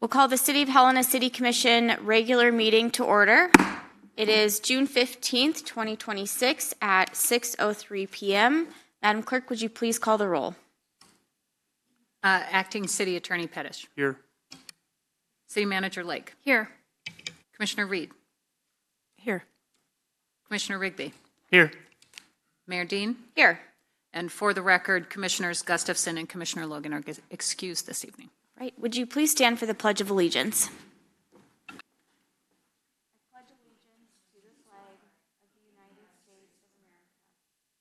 We'll call the City of Helena City Commission regular meeting to order. It is June 15th, 2026 at 6:03 p.m. Madam Clerk, would you please call the roll? Acting City Attorney Pettis. Here. City Manager Lake. Here. Commissioner Reed. Here. Commissioner Rigby. Here. Mayor Dean. Here. And for the record, Commissioners Gustafson and Commissioner Logan are excused this evening. Right. Would you please stand for the Pledge of Allegiance? I pledge allegiance to the flag of the United States of America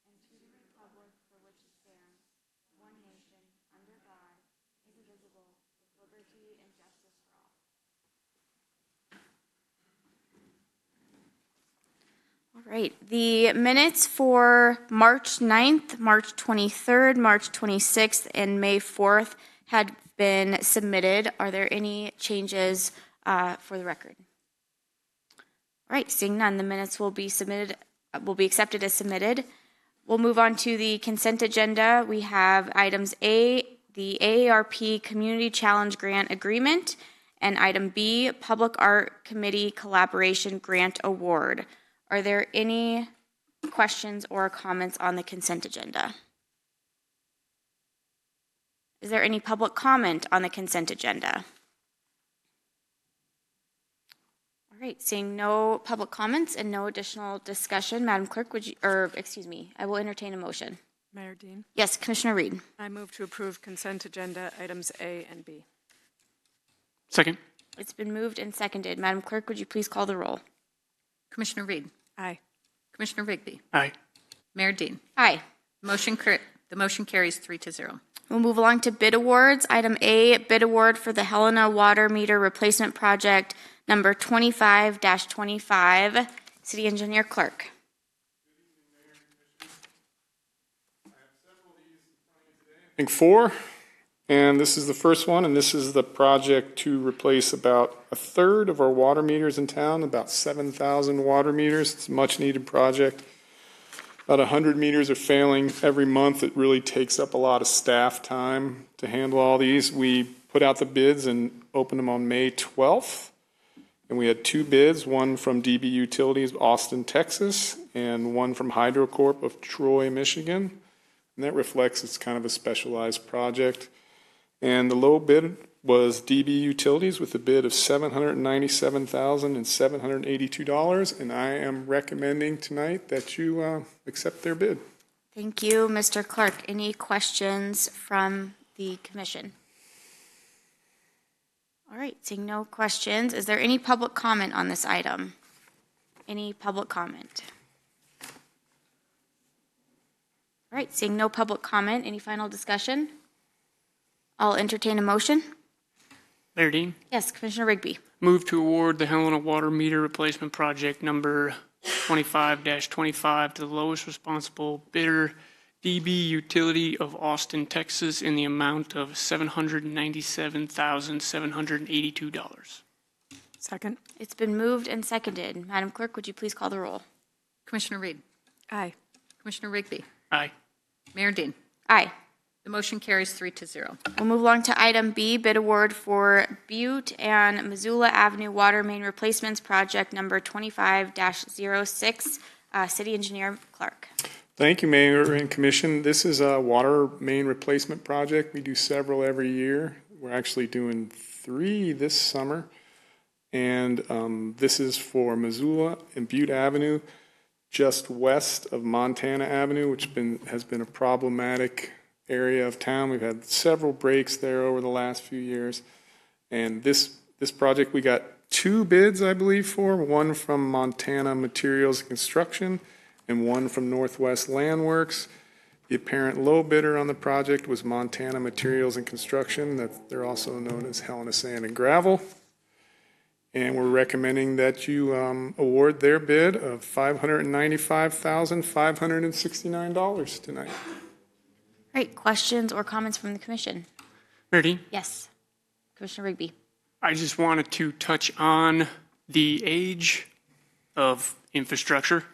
and to the republic for which it stands, one nation, under God, indivisible, with liberty and justice for all. All right. The minutes for March 9th, March 23rd, March 26th, and May 4th had been submitted. Are there any changes for the record? All right, seeing none, the minutes will be accepted as submitted. We'll move on to the consent agenda. We have items A, the AARP Community Challenge Grant Agreement, and item B, Public Art Committee Collaboration Grant Award. Are there any questions or comments on the consent agenda? Is there any public comment on the consent agenda? All right, seeing no public comments and no additional discussion, Madam Clerk, I will entertain a motion. Mayor Dean, Yes, Commissioner Reed. I move to approve consent agenda items A and B. Second. It's been moved and seconded. Madam Clerk, would you please call the roll? Commissioner Reed. Aye. Commissioner Rigby. Aye. Mayor Dean. Aye. The motion carries 3-0. We'll move along to bid awards. Item A, bid award for the Helena Water Meter Replacement Project number 25-25. City Engineer Clark. I think 4, and this is the first one, and this is the project to replace about a third of our water meters in town, about 7,000 water meters. It's a much needed project. About 100 meters are failing every month. It really takes up a lot of staff time to handle all these. We put out the bids and opened them on May 12th. And we had 2 bids, one from DB Utilities, Austin, Texas, and one from HydroCorp of Troy, Michigan. And that reflects it's kind of a specialized project. And the low bid was DB Utilities with a bid of $797,782, and I am recommending tonight that you accept their bid. Thank you, Mr. Clark. Any questions from the commission? All right, seeing no questions, is there any public comment on this item? Any public comment? All right, seeing no public comment, any final discussion? I'll entertain a motion. Mayor Dean. Yes, Commissioner Rigby. Move to award the Helena Water Meter Replacement Project number 25-25 to the lowest responsible bidder, DB Utility of Austin, Texas, in the amount of $797,782. Second. It's been moved and seconded. Madam Clerk, would you please call the roll? Commissioner Reed. Aye. Commissioner Rigby. Aye. Mayor Dean. Aye. The motion carries 3-0. We'll move along to item B, bid award for Butte and Missoula Avenue Water Main Replacements Project number 25-06. City Engineer Clark. Thank you, Mayor and Commission. This is a water main replacement project. We do several every year. We're actually doing 3 this summer. And this is for Missoula and Butte Avenue, just west of Montana Avenue, which has been a problematic area of town. We've had several breaks there over the last few years. And this project, we got 2 bids, I believe, for, one from Montana Materials and Construction and one from Northwest Landworks. The apparent low bidder on the project was Montana Materials and Construction. They're also known as Helena Sand and Gravel. And we're recommending that you award their bid of $595,569 tonight. All right, questions or comments from the commission? Mayor Dean. Yes. Commissioner Rigby. I just wanted to touch on the age of infrastructure,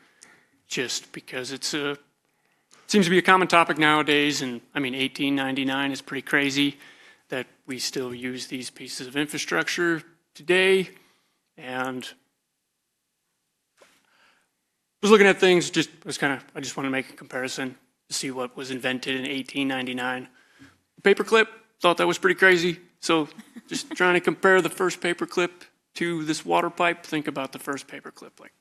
just because it seems to be a common topic nowadays. And I mean, 1899 is pretty crazy that we still use these pieces of infrastructure today. And was looking at things, I just want to make a comparison to see what was invented in 1899. Paperclip, thought that was pretty crazy. So just trying to compare the first paperclip to this water pipe, think about the first paperclip. Like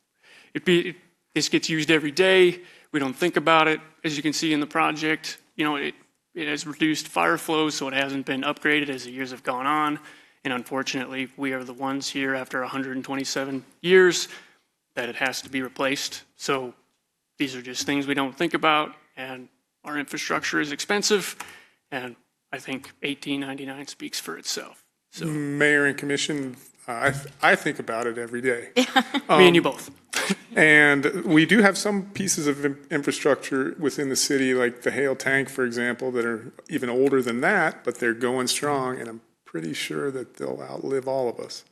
this gets used every day. We don't think about it. As you can see in the project, it has reduced fire flow, so it hasn't been upgraded as the years have gone on. And unfortunately, we are the ones here after 127 years that it has to be replaced. So these are just things we don't think about, and our infrastructure is expensive, and I think 1899 speaks for itself. So Mayor and Commission, I think about it every day. me and you both. And we do have some pieces of infrastructure within the city, like the Hale Tank, for example, that are even older than that, but they're going strong, and I'm pretty sure that they'll outlive all of us.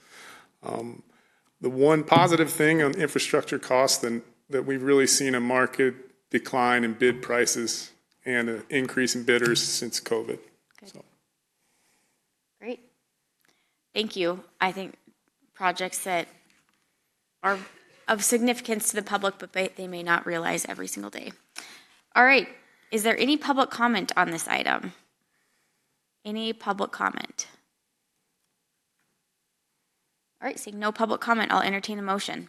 The one positive thing on infrastructure costs that we've really seen a market decline in bid prices and an increase in bidders since COVID. So. Great. Thank you. I think projects that are of significance to the public, but they may not realize every single day. All right. Is there any public comment on this item? Any public comment? All right, seeing no public comment, I'll entertain a motion.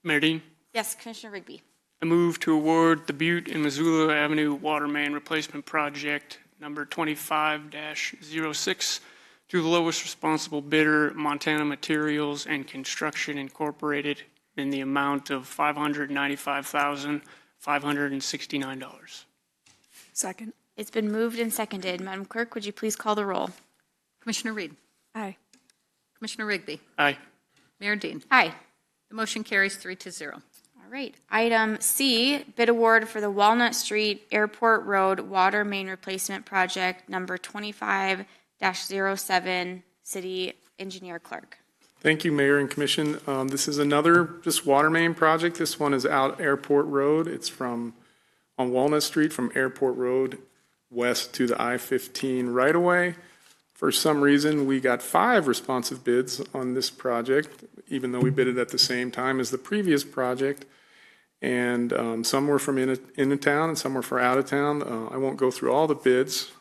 Mayor Dean, Yes, Commissioner Rigby. I move to award the Butte and Missoula Avenue Water Main Replacement Project number 25-06 to the lowest responsible bidder, Montana Materials and Construction Incorporated, in the amount of $595,569. Second. It's been moved and seconded. Madam Clerk, would you please call the roll? Commissioner Reed. Aye. Commissioner Rigby. Aye. Mayor Dean. Aye. The motion carries 3-0. All right. Item C, bid award for the Walnut Street Airport Road Water Main Replacement Project number 25-07, City Engineer Clark. Thank you, Mayor and Commission. This is another just water main project. This one is out Airport Road. It's on Walnut Street from Airport Road west to the I-15 right-of-way. For some reason, we got 5 responsive bids on this project, even though we bid it at the same time as the previous project. And some were from in the town and some were for out of town. I won't go through all the bids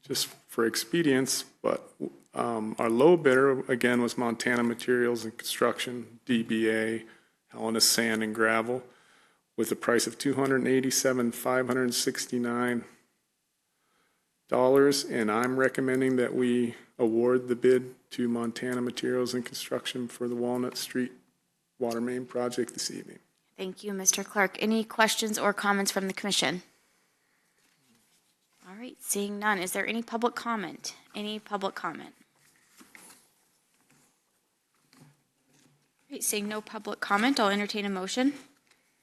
just for expedience, but our low bidder, again, was Montana Materials and Construction, DBA, Helena Sand and Gravel, with a price of $287,569. And I'm recommending that we award the bid to Montana Materials and Construction for the Walnut Street Water Main Project this evening. Thank you, Mr. Clark. Any questions or comments from the commission? All right, seeing none. Is there any public comment? Any public comment? All right, seeing no public comment, I'll entertain a motion.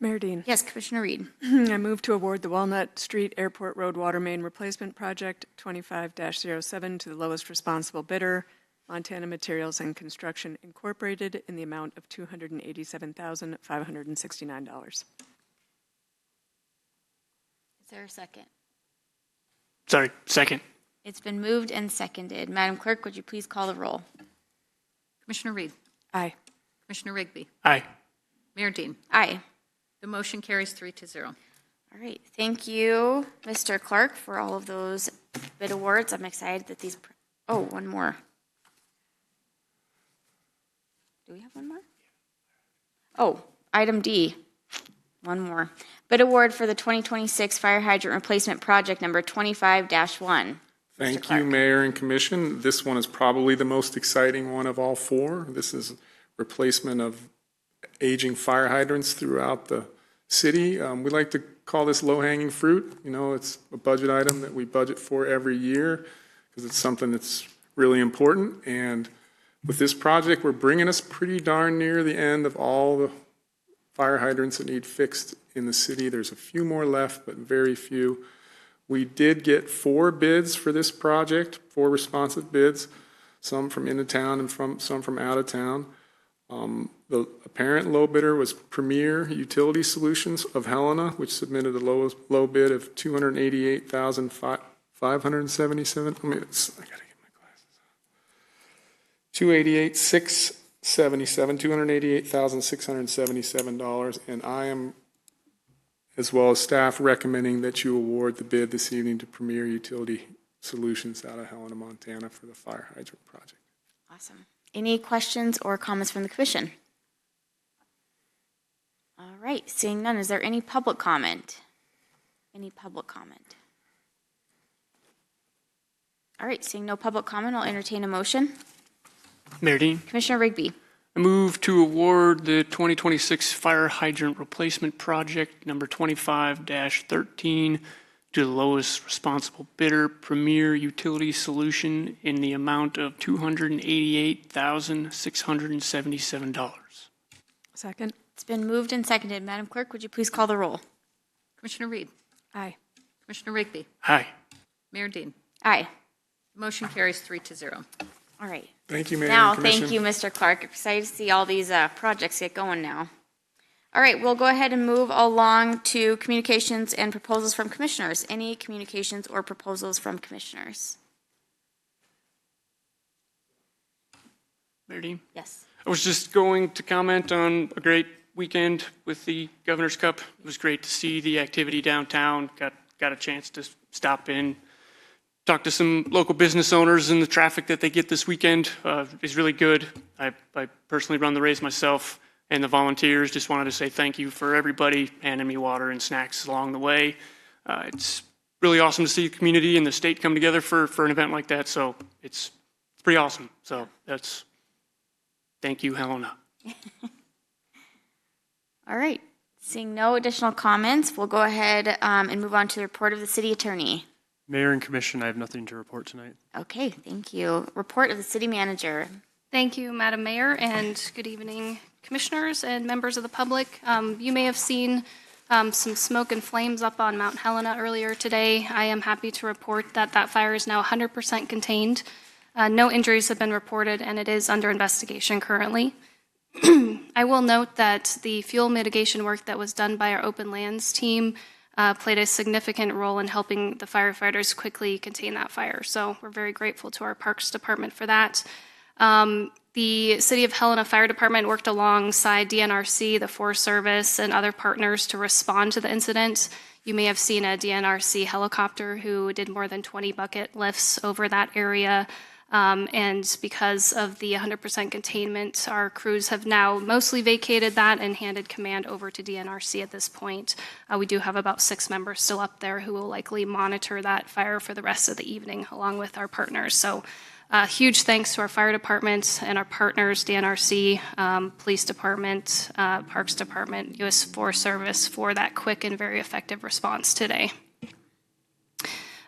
Mayor Dean. Yes, Commissioner Reed. I move to award the Walnut Street Airport Road Water Main Replacement Project 25-07 to the lowest responsible bidder, Montana Materials and Construction Incorporated, in the amount of $287,569. Is there a second? Sorry, second. It's been moved and seconded. Madam Clerk, would you please call the roll? Commissioner Reed. Aye. Commissioner Rigby. Aye. Mayor Dean. Aye. The motion carries 3-0. All right, thank you, Mr. Clark, for all of those bid awards. I'm excited that these, one more. Do we have one more? Oh, item D, one more. Bid award for the 2026 fire hydrant replacement project number 25-1. Thank you, Mayor and Commission. This one is probably the most exciting one of all 4. This is replacement of aging fire hydrants throughout the city. We like to call this low-hanging fruit. It's a budget item that we budget for every year because it's something that's really important. And with this project, we're bringing us pretty darn near the end of all the fire hydrants that need fixed in the city. There's a few more left, but very few. We did get 4 bids for this project, 4 responsive bids, some from in the town and some from out of town. The apparent low bidder was Premier Utility Solutions of Helena, which submitted a low bid of $288,500. 577, I gotta get my glasses on. 288,677, and I am, as well as staff, recommending that you award the bid this evening to Premier Utility Solutions out of Helena, Montana for the fire hydrant project. Awesome. Any questions or comments from the commission? All right, seeing none, is there any public comment? Any public comment? All right, seeing no public comment, I'll entertain a motion. Mayor Dean, Commissioner Rigby. I move to award the 2026 fire hydrant replacement project number 25-13 to the lowest responsible bidder, Premier Utility Solution, in the amount of $288,677. Second. It's been moved and seconded. Madam Clerk, would you please call the roll? Commissioner Reed, Aye. Commissioner Rigby, Aye. Mayor Dean. Aye. Motion carries 3-0. All right. Thank you, Mayor Now, and Commission. thank you, Mr. Clark. Excited to see all these projects get going now. All right, we'll go ahead and move along to communications and proposals from commissioners. Any communications or proposals from commissioners? Mayor Dean? Yes. I was just going to comment on a great weekend with the Governor's Cup. It was great to see the activity downtown. Got a chance to stop in, talk to some local business owners, and the traffic that they get this weekend is really good. I personally run the race myself, and the volunteers just wanted to say thank you for everybody handing me water and snacks along the way. It's really awesome to see the community and the state come together for an event like that, so it's pretty awesome. So thank you, Helena. All right. Seeing no additional comments, we'll go ahead and move on to the report of the city attorney. Mayor and Commission, I have nothing to report tonight. Okay, thank you. Report of the city manager. Thank you, Madam Mayor, and good evening, commissioners and members of the public. You may have seen some smoke and flames up on Mount Helena earlier today. I am happy to report that that fire is now 100% contained. No injuries have been reported, and it is under investigation currently. I will note that the fuel mitigation work that was done by our Open Lands team played a significant role in helping the firefighters quickly contain that fire. So we're very grateful to our Parks Department for that. The City of Helena Fire Department worked alongside DNRC, the Forest Service, and other partners to respond to the incident. You may have seen a DNRC helicopter who did more than 20 bucket lifts over that area. And because of the 100% containment, our crews have now mostly vacated that and handed command over to DNRC at this point. We do have about 6 members still up there who will likely monitor that fire for the rest of the evening, along with our partners. So huge thanks to our fire department and our partners, DNRC, Police Department, Parks Department, U.S. Forest Service, for that quick and very effective response today.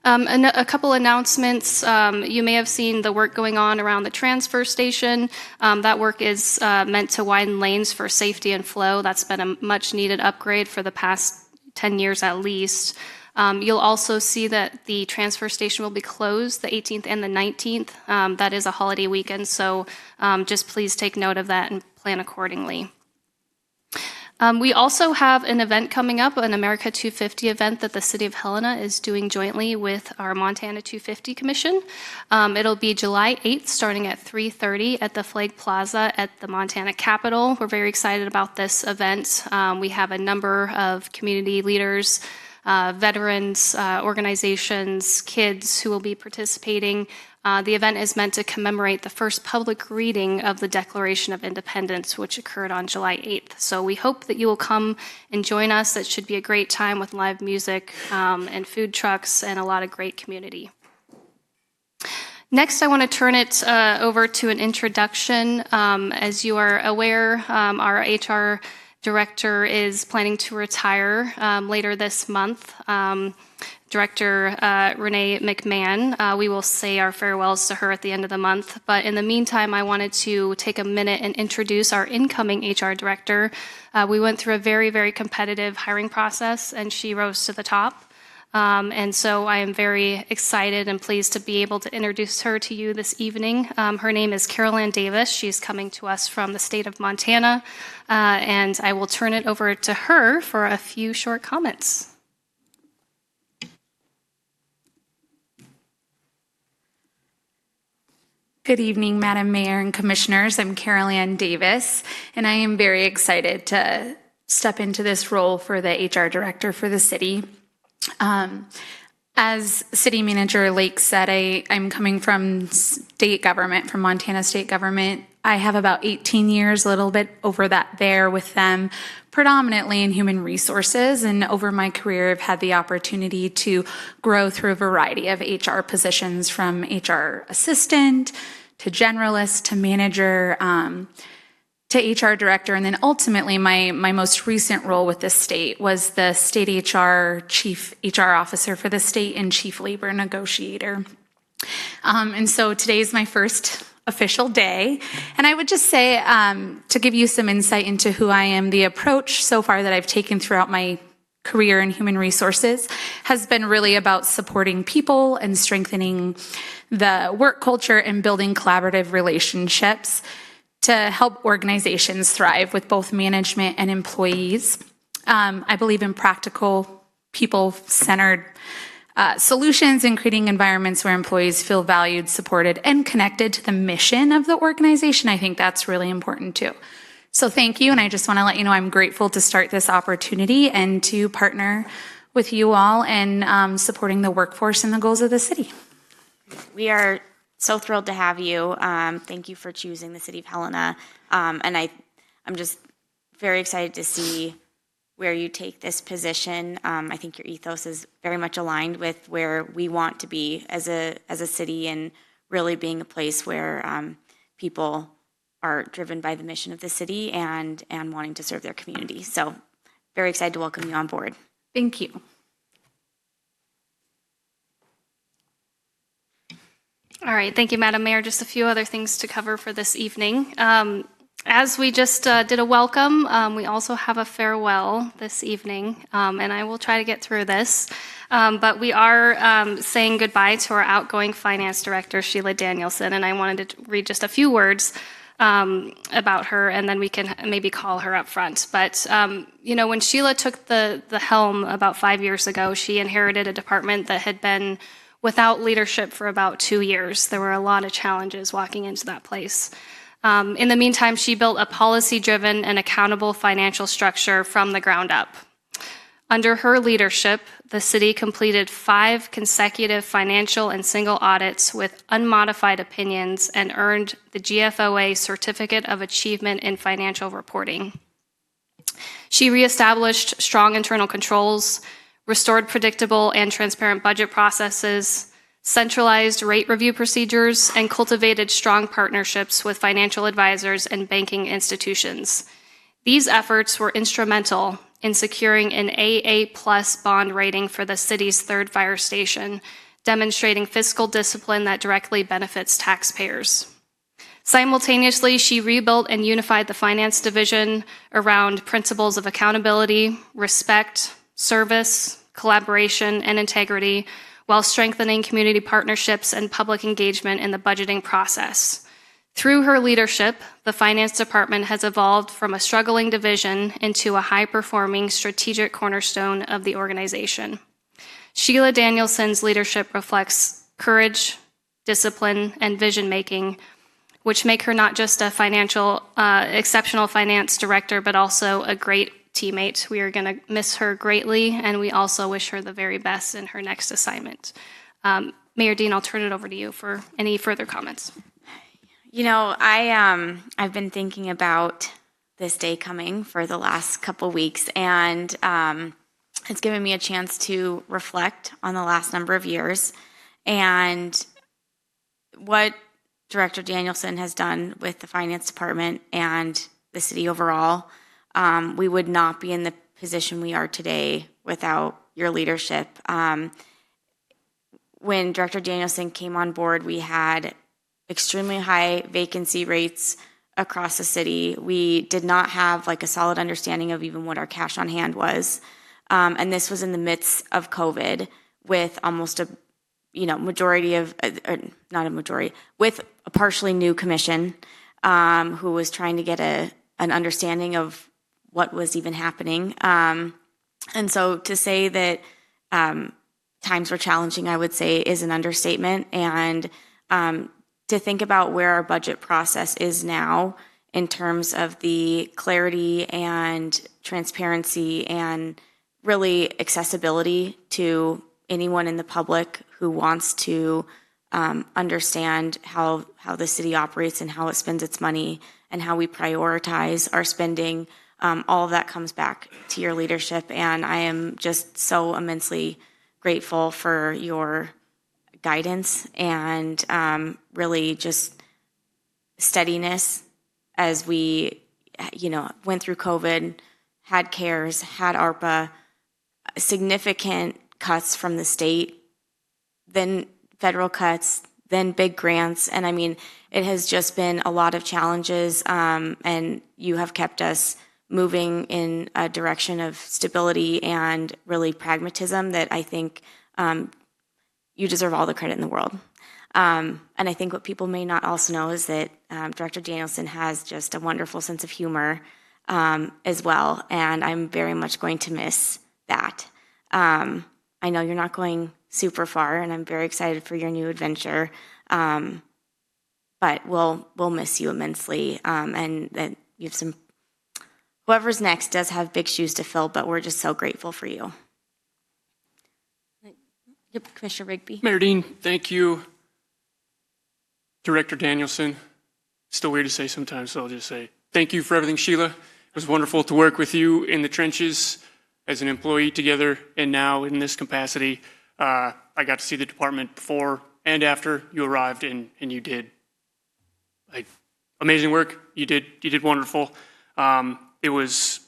A couple announcements. You may have seen the work going on around the transfer station. That work is meant to widen lanes for safety and flow. That's been a much needed upgrade for the past 10 years at least. You'll also see that the transfer station will be closed the 18th and the 19th. That is a holiday weekend, so just please take note of that and plan accordingly. We also have an event coming up, an America 250 event that the City of Helena is doing jointly with our Montana 250 Commission. It'll be July 8th, starting at 3:30 at the Flag Plaza at the Montana Capitol. We're very excited about this event. We have a number of community leaders, veterans, organizations, kids who will be participating. The event is meant to commemorate the first public reading of the Declaration of Independence, which occurred on July 8th. So we hope that you will come and join us. It should be a great time with live music and food trucks and a lot of great community. Next, I want to turn it over to an introduction. As you are aware, our HR director is planning to retire later this month. Director Renee McMahon. We will say our farewells to her at the end of the month. But in the meantime, I wanted to take a minute and introduce our incoming HR director. We went through a very, very competitive hiring process, and she rose to the top. And so I am very excited and pleased to be able to introduce her to you this evening. Her name is Carol Ann Davis. She's coming to us from the state of Montana. And I will turn it over to her for a few short comments. Good evening, Madam Mayor and Commissioners. I'm Carol Ann Davis, and I am very excited to step into this role for the HR Director for the city. As City Manager Lake said, I'm coming from state government, from Montana state government. I have about 18 years, a little bit over that there with them, predominantly in human resources. And over my career, I've had the opportunity to grow through a variety of HR positions, from HR assistant to generalist to manager, to HR director, and then ultimately my most recent role with the state was the state chief HR officer for the state and chief labor negotiator. And so today is my first official day. And I would just say, to give you some insight into who I am, the approach so far that I've taken throughout my career in human resources has been really about supporting people and strengthening the work culture and building collaborative relationships to help organizations thrive with both management and employees. I believe in practical, people-centered solutions and creating environments where employees feel valued, supported, and connected to the mission of the organization. I think that's really important too. So thank you, and I just want to let you know I'm grateful to start this opportunity and to partner with you all in supporting the workforce and the goals of the city. We are so thrilled to have you. Thank you for choosing the City of Helena. And I'm just very excited to see where you take this position. I think your ethos is very much aligned with where we want to be as a city, and really being a place where people are driven by the mission of the city and wanting to serve their community. So very excited to welcome you on board. Thank you. All right, thank you, Madam Mayor. Just a few other things to cover for this evening. As we just did a welcome, we also have a farewell this evening, and I will try to get through this. But we are saying goodbye to our outgoing Finance Director, Sheila Danielson, and I wanted to read just a few words about her, and then we can maybe call her up front. But, when Sheila took the helm about 5 years ago, she inherited a department that had been without leadership for about 2 years. There were a lot of challenges walking into that place. In the meantime, she built a policy-driven and accountable financial structure from the ground up. Under her leadership, the city completed 5 consecutive financial and single audits with unmodified opinions and earned the GFOA Certificate of Achievement in Financial Reporting. She reestablished strong internal controls, restored predictable and transparent budget processes, centralized rate review procedures, and cultivated strong partnerships with financial advisors and banking institutions. These efforts were instrumental in securing an AA+ bond rating for the city's third fire station, demonstrating fiscal discipline that directly benefits taxpayers. Simultaneously, she rebuilt and unified the finance division around principles of accountability, respect, service, collaboration, and integrity, while strengthening community partnerships and public engagement in the budgeting process. Through her leadership, the Finance Department has evolved from a struggling division into a high-performing strategic cornerstone of the organization. Sheila Danielson's leadership reflects courage, discipline, and vision-making, which make her not just a exceptional finance director, but also a great teammate. We are going to miss her greatly, and we also wish her the very best in her next assignment. Mayor Dean, I'll turn it over to you for any further comments. I've been thinking about this day coming for the last couple weeks, and it's given me a chance to reflect on the last number of years and what Director Danielson has done with the Finance Department and the city overall. We would not be in the position we are today without your leadership. When Director Danielson came on board, we had extremely high vacancy rates across the city. We did not have a solid understanding of even what our cash on hand was. And this was in the midst of COVID, with almost a with a partially new commission who was trying to get an understanding of what was even happening. And so to say that times were challenging, I would say, is an understatement. And to think about where our budget process is now in terms of the clarity and transparency and really accessibility to anyone in the public who wants to understand how the city operates and how it spends its money and how we prioritize our spending. All of that comes back to your leadership, and I am just so immensely grateful for your guidance and really just steadiness as we, went through COVID, had CARES, had ARPA, significant cuts from the state, then federal cuts, then big grants. And I mean, it has just been a lot of challenges, and you have kept us moving in a direction of stability and really pragmatism that I think you deserve all the credit in the world. And I think what people may not also know is that Director Danielson has just a wonderful sense of humor as well, and I'm very much going to miss that. I know you're not going super far, and I'm very excited for your new adventure, but we'll miss you immensely, and that you have some. Whoever's next does have big shoes to fill, but we're just so grateful for you. Yep, Commissioner Rigby. Mayor Dean, thank you. Director Danielson, still weird to say sometimes, so I'll just say thank you for everything, Sheila. It was wonderful to work with you in the trenches as an employee together, and now in this capacity. I got to see the department before and after you arrived, and you did amazing work. You did wonderful. It was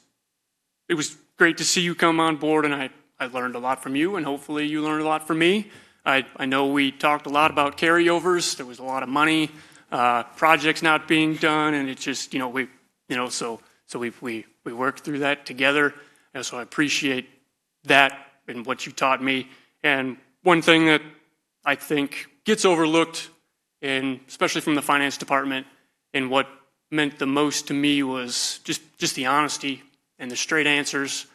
great to see you come on board, and I learned a lot from you, and hopefully you learned a lot from me. I know we talked a lot about carryovers. There was a lot of money, projects not being done, and it's just so we worked through that together, and so I appreciate that and what you taught me. And one thing that I think gets overlooked, and especially from the finance department, and what meant the most to me was just the honesty and the straight answers.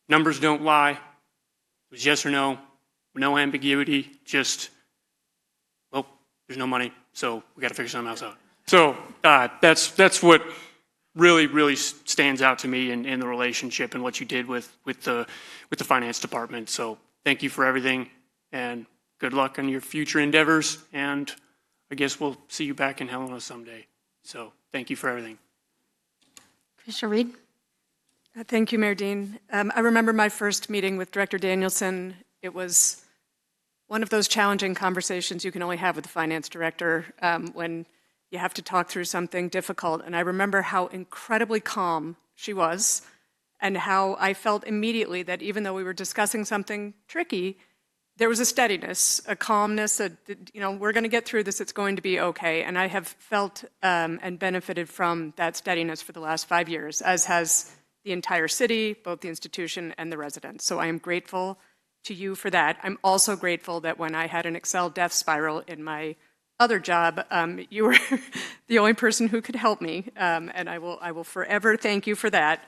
Numbers don't lie. It was yes or no, no ambiguity, just, well, there's no money, so we got to figure something else out. So that's what really stands out to me in the relationship and what you did with the finance department. So thank you for everything, and good luck on your future endeavors, and I guess we'll see you back in Helena someday. So thank you for everything. Commissioner Reed. Thank you, Mayor Dean. I remember my first meeting with Director Danielson. It was one of those challenging conversations you can only have with the finance director when you have to talk through something difficult. And I remember how incredibly calm she was, and how I felt immediately that even though we were discussing something tricky, there was a steadiness, a calmness, we're going to get through this, it's going to be okay. And I have felt and benefited from that steadiness for the last 5 years, as has the entire city, both the institution and the residents. So I am grateful to you for that. I'm also grateful that when I had an Excel death spiral in my other job, you were the only person who could help me, and I will forever thank you for that.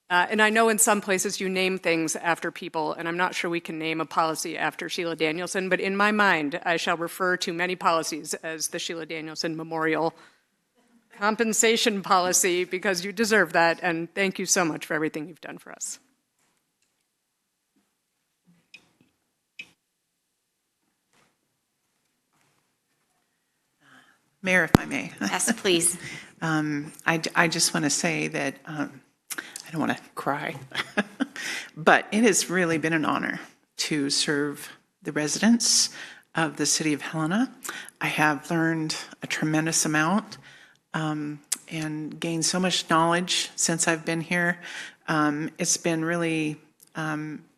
And I know in some places you name things after people, and I'm not sure we can name a policy after Sheila Danielson, but in my mind, I shall refer to many policies as the Sheila Danielson Memorial Compensation Policy, because you deserve that, and thank you so much for everything you've done for us. Mayor, if I may. Yes, please. I just want to say that I don't want to cry, but it has really been an honor to serve the residents of the city of Helena. I have learned a tremendous amount and gained so much knowledge since I've been here. It's been really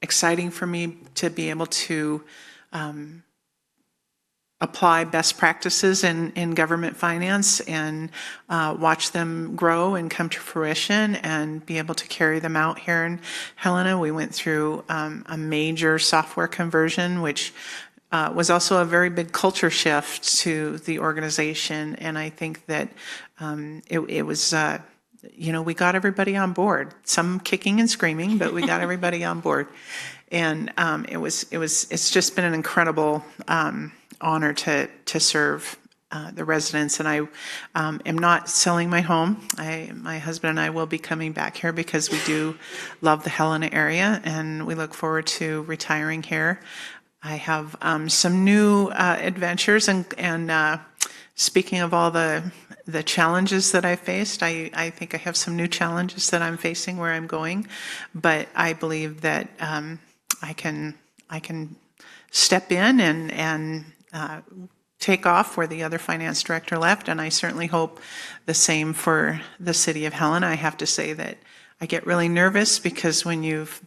exciting for me to be able to apply best practices in government finance and watch them grow and come to fruition and be able to carry them out here in Helena. We went through a major software conversion, which was also a very big culture shift to the organization. And I think that it was, we got everybody on board, some kicking and screaming, but we got everybody on board. And it's just been an incredible honor to serve the residents. And I am not selling my home. My husband and I will be coming back here because we do love the Helena area, and we look forward to retiring here. I have some new adventures, and speaking of all the challenges that I faced, I think I have some new challenges that I'm facing where I'm going, but I believe that I can step in and take off where the other finance director left, and I certainly hope the same for the city of Helena. I have to say that I get really nervous because when you've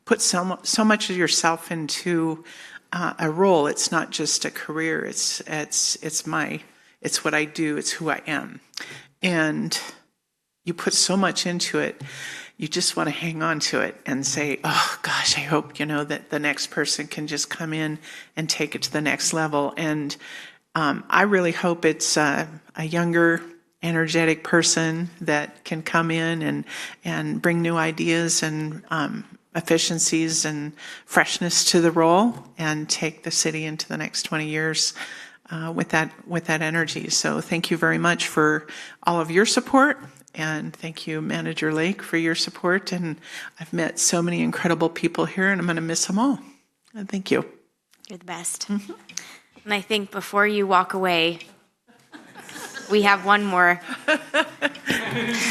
put so much of yourself into a role, it's not just a career. It's what I do. It's who I am, and you put so much into it. You just want to hang on to it and say, "Oh gosh, I hope that the next person can just come in and take it to the next level." And I really hope it's a younger, energetic person that can come in and bring new ideas and efficiencies and freshness to the role and take the city into the next 20 years with that energy. So thank you very much for all of your support, and thank you, Manager Lake, for your support. And I've met so many incredible people here, and I'm going to miss them all. And thank you. You're the best. And I think before you walk away, we have one more.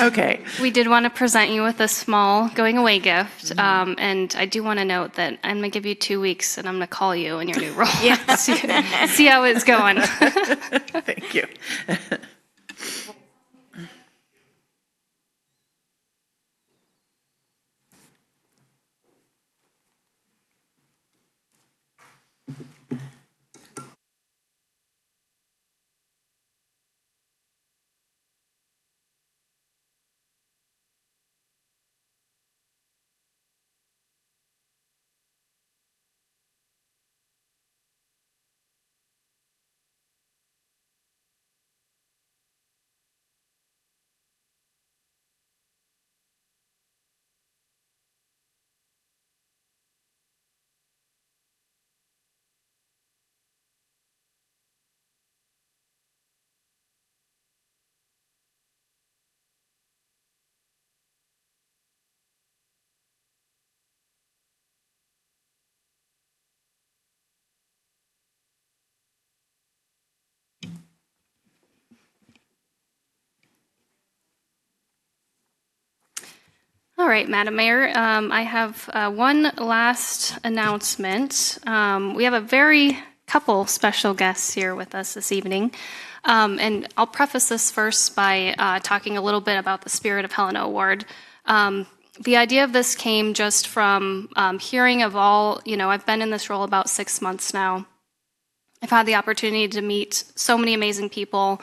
Okay. We did want to present you with a small going away gift. And I do want to note that I'm going to give you 2 weeks and I'm going to call you in your new role. Yeah. see how it's going. Thank you. All right, Madam Mayor, I have one last announcement. We have a very couple special guests here with us this evening. And I'll preface this first by talking a little bit about the Spirit of Helena Award. The idea of this came just from hearing of all, I've been in this role about 6 months now. I've had the opportunity to meet so many amazing people,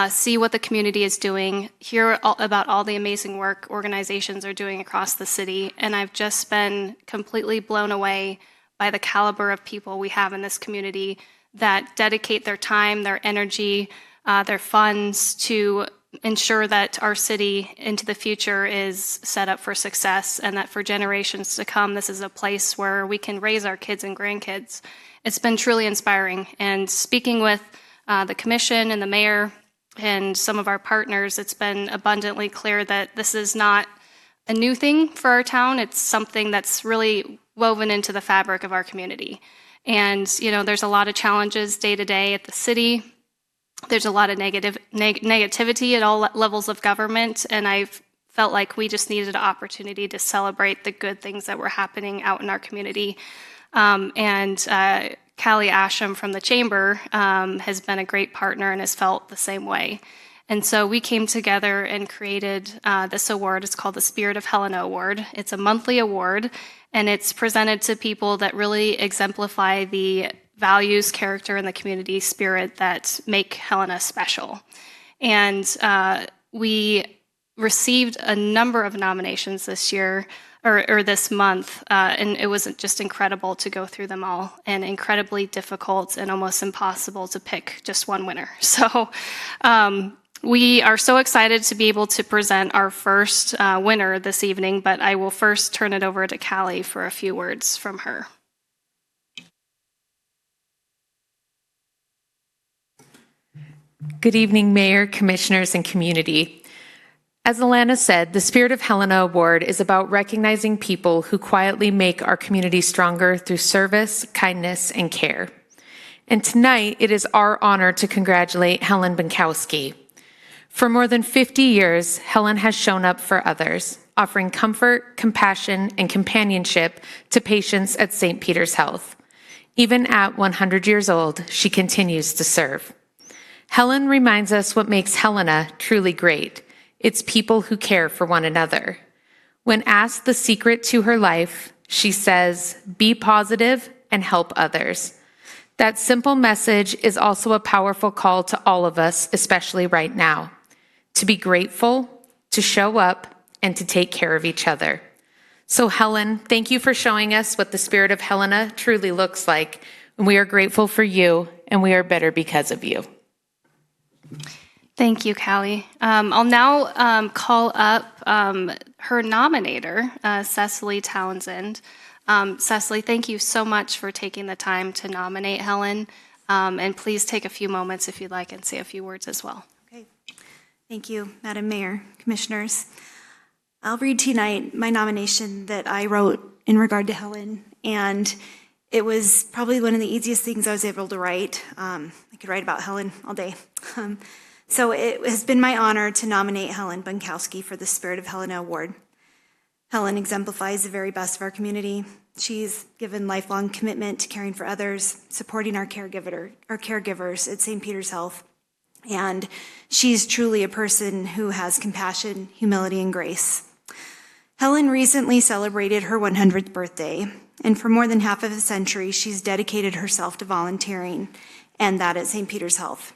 see what the community is doing, hear about all the amazing work organizations are doing across the city, and I've just been completely blown away by the caliber of people we have in this community that dedicate their time, their energy, their funds to ensure that our city into the future is set up for success, and that for generations to come, this is a place where we can raise our kids and grandkids. It's been truly inspiring, and speaking with the commission and the mayor and some of our partners, it's been abundantly clear that this is not a new thing for our town. It's something that's really woven into the fabric of our community. And, there's a lot of challenges day to day at the city. There's a lot of negativity at all levels of government. And I've felt like we just needed an opportunity to celebrate the good things that were happening out in our community. Callie Asham from the Chamber has been a great partner and has felt the same way. And so we came together and created this award. It's called the Spirit of Helena Award. It's a monthly award, and it's presented to people that really exemplify the values, character, and the community spirit that make Helena special. And we received a number of nominations this year, or this month, and it was just incredible to go through them all, and incredibly difficult and almost impossible to pick just one winner. So we are so excited to be able to present our first winner this evening, but I will first turn it over to Callie for a few words from her. Good evening, Mayor, Commissioners, and community. As Alana said, the Spirit of Helena Award is about recognizing people who quietly make our community stronger through service, kindness, and care. And tonight, it is our honor to congratulate Helen Bankowski. For more than 50 years, Helen has shown up for others, offering comfort, compassion, and companionship to patients at St. Peter's Health. Even at 100 years old, she continues to serve. Helen reminds us what makes Helena truly great. It's people who care for one another. When asked the secret to her life, she says, "Be positive and help others." That simple message is also a powerful call to all of us, especially right now, to be grateful, to show up, and to take care of each other. So Helen, thank you for showing us what the Spirit of Helena truly looks like. And we are grateful for you, and we are better because of you. Thank you, Callie. I'll now call up her nominator, Cecily Townsend. Cecily, thank you so much for taking the time to nominate Helen. And please take a few moments if you'd like and say a few words as well. Okay. Thank you, Madam Mayor, Commissioners. I'll read tonight my nomination that I wrote in regard to Helen. And it was probably one of the easiest things I was able to write. I could write about Helen all day. So it has been my honor to nominate Helen Bankowski for the Spirit of Helena Award. Helen exemplifies the very best of our community. She's given lifelong commitment to caring for others, supporting our caregivers at St. Peter's Health. And she's truly a person who has compassion, humility, and grace. Helen recently celebrated her 100th birthday, and for more than half of a century, she's dedicated herself to volunteering, and that at St. Peter's Health.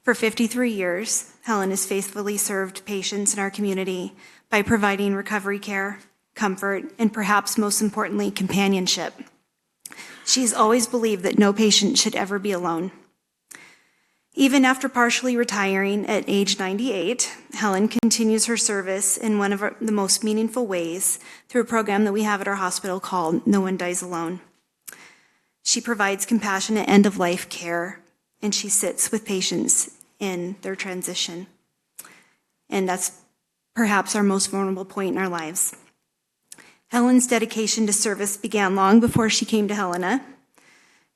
For 53 years, Helen has faithfully served patients in our community by providing recovery care, comfort, and perhaps most importantly, companionship. She's always believed that no patient should ever be alone. Even after partially retiring at age 98, Helen continues her service in one of the most meaningful ways through a program that we have at our hospital called No One Dies Alone. She provides compassionate end-of-life care, and she sits with patients in their transition. And that's perhaps our most vulnerable point in our lives. Helen's dedication to service began long before she came to Helena.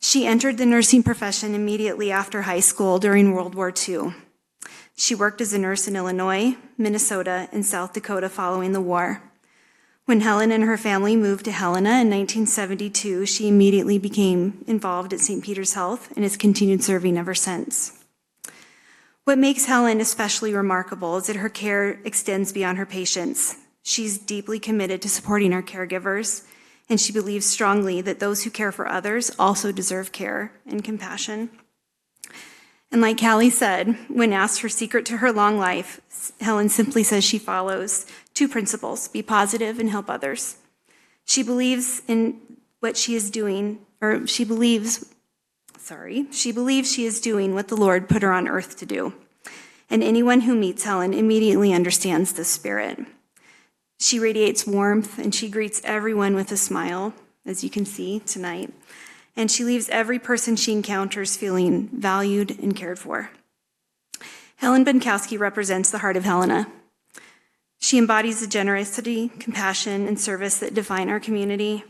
She entered the nursing profession immediately after high school during World War II. She worked as a nurse in Illinois, Minnesota, and South Dakota following the war. When Helen and her family moved to Helena in 1972, she immediately became involved at St. Peter's Health and has continued serving ever since. What makes Helen especially remarkable is that her care extends beyond her patients. She's deeply committed to supporting our caregivers, and she believes strongly that those who care for others also deserve care and compassion. And like Callie said, when asked her secret to her long life, Helen simply says she follows two principles: be positive and help others. She believes in what she is doing, or she believes she is doing what the Lord put her on earth to do. And anyone who meets Helen immediately understands this spirit. She radiates warmth, and she greets everyone with a smile, as you can see tonight. And she leaves every person she encounters feeling valued and cared for. Helen Bankowski represents the heart of Helena. She embodies the generosity, compassion, and service that define our community.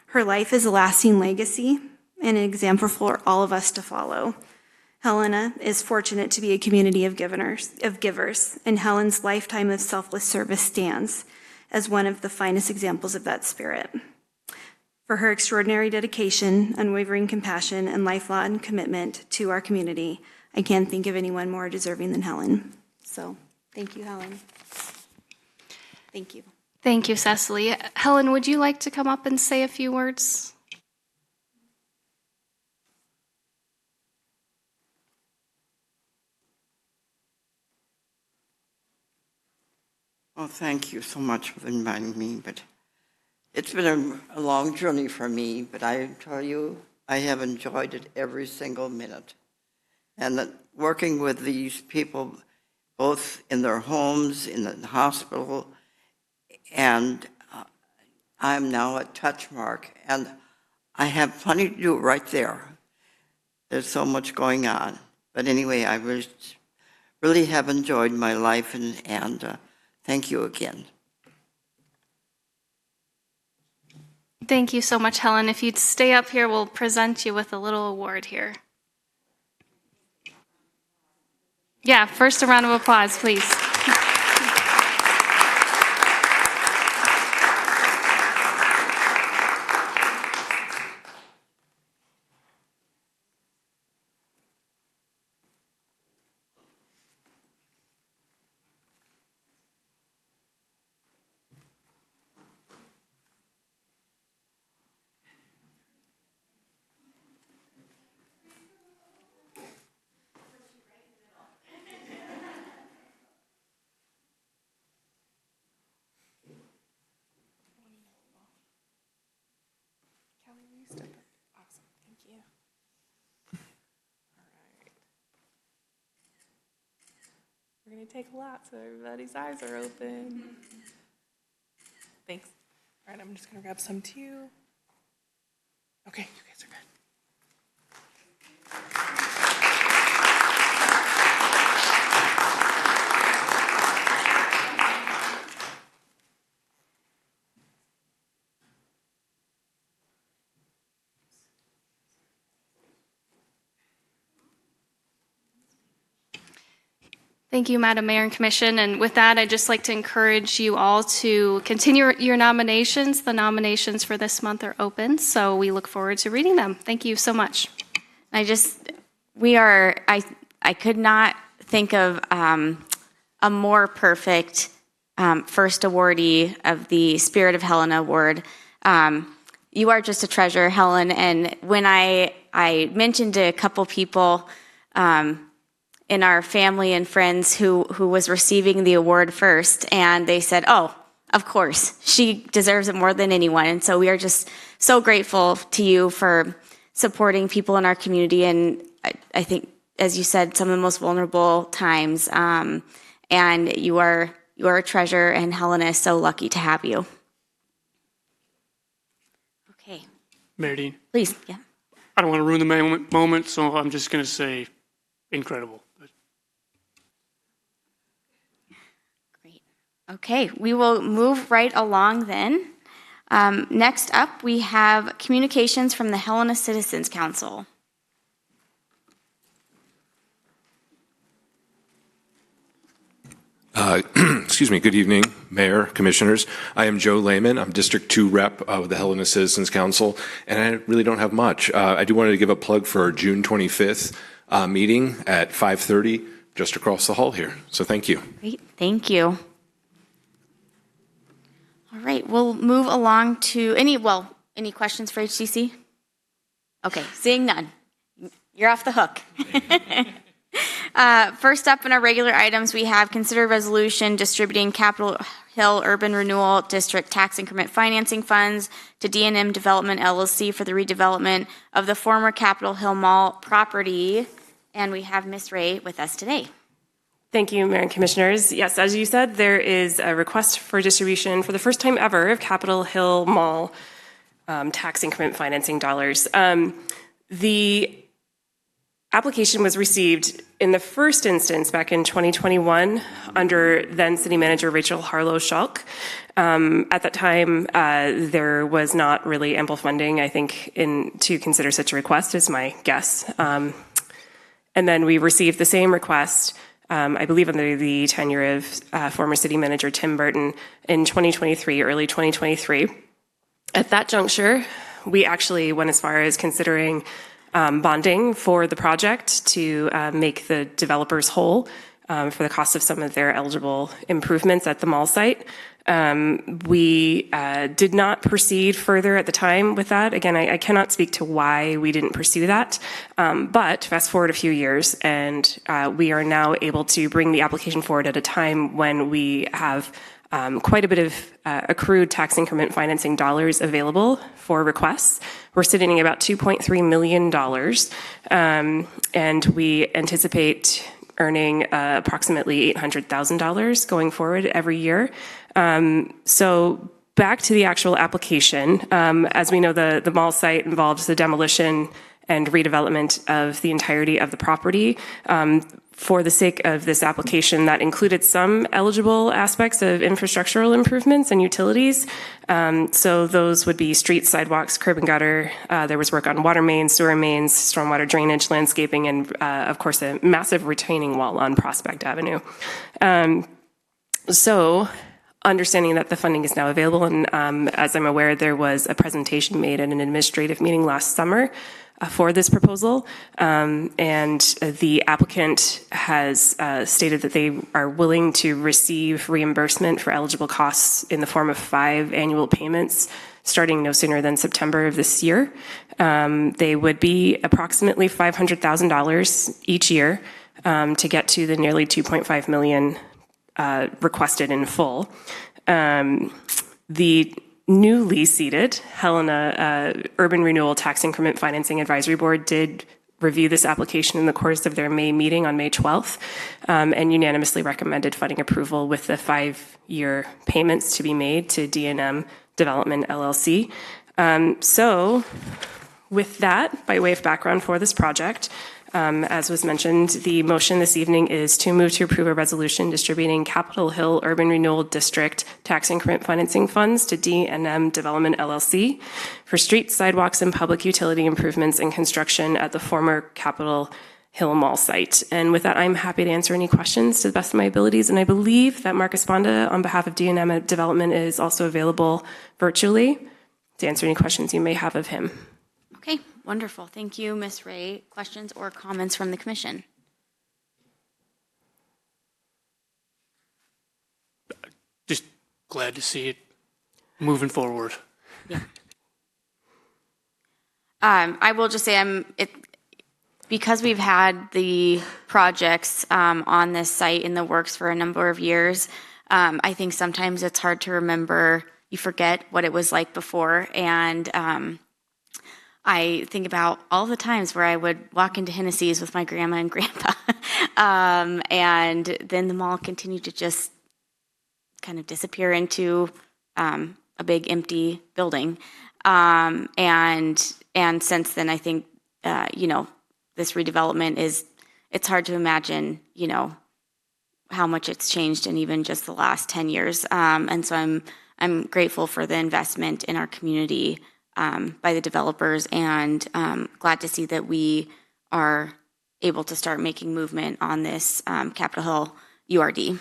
Her life is a lasting legacy and an example for all of us to follow. Helena is fortunate to be a community of givers, and Helen's lifetime of selfless service stands as one of the finest examples of that spirit. For her extraordinary dedication, unwavering compassion, and lifelong commitment to our community, I can't think of anyone more deserving than Helen. So, thank you, Helen. Thank you. Thank you, Cecily. Helen, would you like to come up and say a few words? Well, thank you so much for inviting me, but it's been a long journey for me, but I tell you, I have enjoyed it every single minute. And that working with these people, both in their homes, in the hospital, and I'm now at Touchmark, and I have plenty to do right there. There's so much going on. But anyway, I was really have enjoyed my life, and thank you again. Thank you so much, Helen. If you'd stay up here, we'll present you with a little award here. Yeah, first a round of applause, please. We're going to take a lot so everybody's eyes are open. Thanks. All right, I'm just going to grab some too. Okay, you guys are good. Thank you, Madam Mayor and Commission. And with that, I'd just like to encourage you all to continue your nominations. The nominations for this month are open, so we look forward to reading them. Thank you so much. I could not think of a more perfect first awardee of the Spirit of Helena Award. You are just a treasure, Helen. And when I mentioned to a couple people in our family and friends who was receiving the award first, and they said, "Oh, of course, she deserves it more than anyone." And so we are just so grateful to you for supporting people in our community, and I think, as you said, some of the most vulnerable times. And you are a treasure, and Helena is so lucky to have you. Okay. Mayor Dean, Please, yeah. I don't want to ruin the moment, so I'm just going to say incredible. Great. Okay, we will move right along then. Next up, we have communications from the Helena Citizens Council. Excuse me. Good evening, Mayor, Commissioners. I am Joe Lehman. I'm District 2 Rep of the Helena Citizens Council, and I really don't have much. I do want to give a plug for our June 25th meeting at 5:30, just across the hall here. So thank you. Great, thank you. All right, we'll move along to any questions for HCC? Okay, seeing none. You're off the hook. First up in our regular items, we have consider resolution distributing Capitol Hill Urban Renewal District tax increment financing funds to D&M Development LLC for the redevelopment of the former Capitol Hill Mall property. And we have Ms. Ray with us today. Thank you, Mayor and Commissioners. Yes, as you said, there is a request for distribution for the first time ever of Capitol Hill Mall tax increment financing dollars. The application was received in the first instance back in 2021 under then City Manager Rachel Harlow-Schalk. At that time, there was not really ample funding, I think, to consider such a request, is my guess. And then we received the same request, I believe under the tenure of former City Manager Tim Burton in 2023, early 2023. At that juncture, we actually went as far as considering bonding for the project to make the developers whole for the cost of some of their eligible improvements at the mall site. We did not proceed further at the time with that. Again, I cannot speak to why we didn't pursue that, but fast forward a few years, and we are now able to bring the application forward at a time when we have quite a bit of accrued tax increment financing dollars available for requests. We're sitting at about $2.3 million, and we anticipate earning approximately $800,000 going forward every year. So back to the actual application. As we know, the mall site involves the demolition and redevelopment of the entirety of the property. For the sake of this application, that included some eligible aspects of infrastructural improvements and utilities. So those would be streets, sidewalks, curb and gutter. There was work on water mains, sewer mains, stormwater drainage, landscaping, and of course a massive retaining wall on Prospect Avenue. So understanding that the funding is now available, and as I'm aware, there was a presentation made at an administrative meeting last summer for this proposal, and the applicant has stated that they are willing to receive reimbursement for eligible costs in the form of 5 annual payments starting no sooner than September of this year. They would be approximately $500,000 each year to get to the nearly $2.5 million requested in full. The newly seated Helena Urban Renewal Tax Increment Financing Advisory Board did review this application in the course of their May meeting on May 12th and unanimously recommended funding approval with the 5-year payments to be made to D&M Development LLC. So with that, by way of background for this project, as was mentioned, the motion this evening is to move to approve a resolution distributing Capitol Hill Urban Renewal District tax increment financing funds to D&M Development LLC for streets, sidewalks, and public utility improvements and construction at the former Capitol Hill Mall site. And with that, I'm happy to answer any questions to the best of my abilities. And I believe that Marcus Bonda, on behalf of D&M Development, is also available virtually to answer any questions you may have of him. Okay, wonderful. Thank you, Ms. Ray. Questions or comments from the commission? Just glad to see it moving forward. Yeah. I will just say because we've had the projects on this site in the works for a number of years, I think sometimes it's hard to remember. You forget what it was like before, and I think about all the times where I would walk into Hennessy's with my grandma and grandpa, and then the mall continued to just kind of disappear into a big empty building. And since then, I think, this redevelopment it's hard to imagine, how much it's changed in even just the last 10 years. And so I'm grateful for the investment in our community by the developers, and glad to see that we are able to start making movement on this Capitol Hill URD.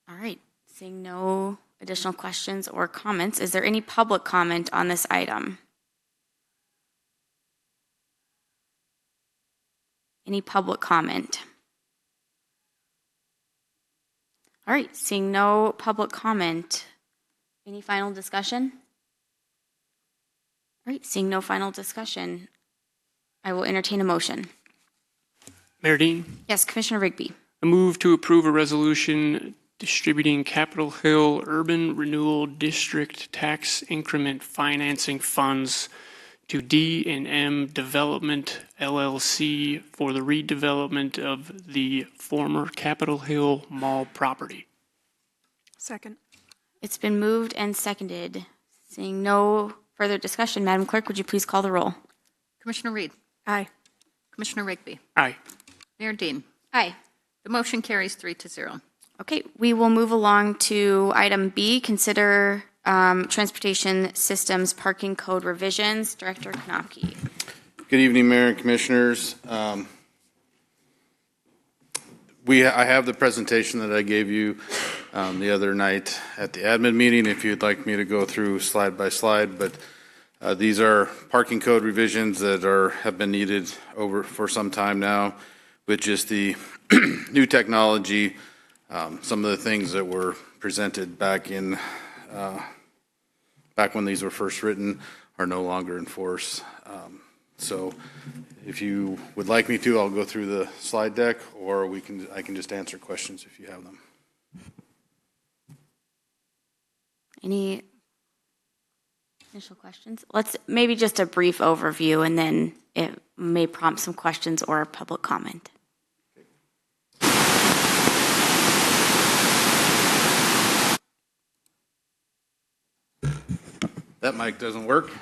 All right, seeing no additional questions or comments, is there any public comment on this item? Any public comment? All right, seeing no public comment, any final discussion? All right, seeing no final discussion, I will entertain a motion. Mayor Dean, Yes, Commissioner Rigby. I move to approve a resolution distributing Capitol Hill Urban Renewal District tax increment financing funds to D&M Development LLC for the redevelopment of the former Capitol Hill Mall property. Second. It's been moved and seconded. Seeing no further discussion, Madam Clerk, would you please call the roll? Commissioner Reed. Aye. Commissioner Rigby. Aye. Mayor Dean. Aye. The motion carries 3-0. Okay, we will move along to item B, consider transportation systems parking code revisions. Director Knopke. Good evening, Mayor and Commissioners. I have the presentation that I gave you the other night at the admin meeting, if you'd like me to go through slide by slide, but these are parking code revisions that have been needed for some time now, with just the new technology. Some of the things that were presented back when these were first written are no longer in force. So if you would like me to, I'll go through the slide deck, or I can just answer questions if you have them. Any initial questions? Let's maybe just a brief overview, and then it may prompt some questions or public comment. That mic doesn't work?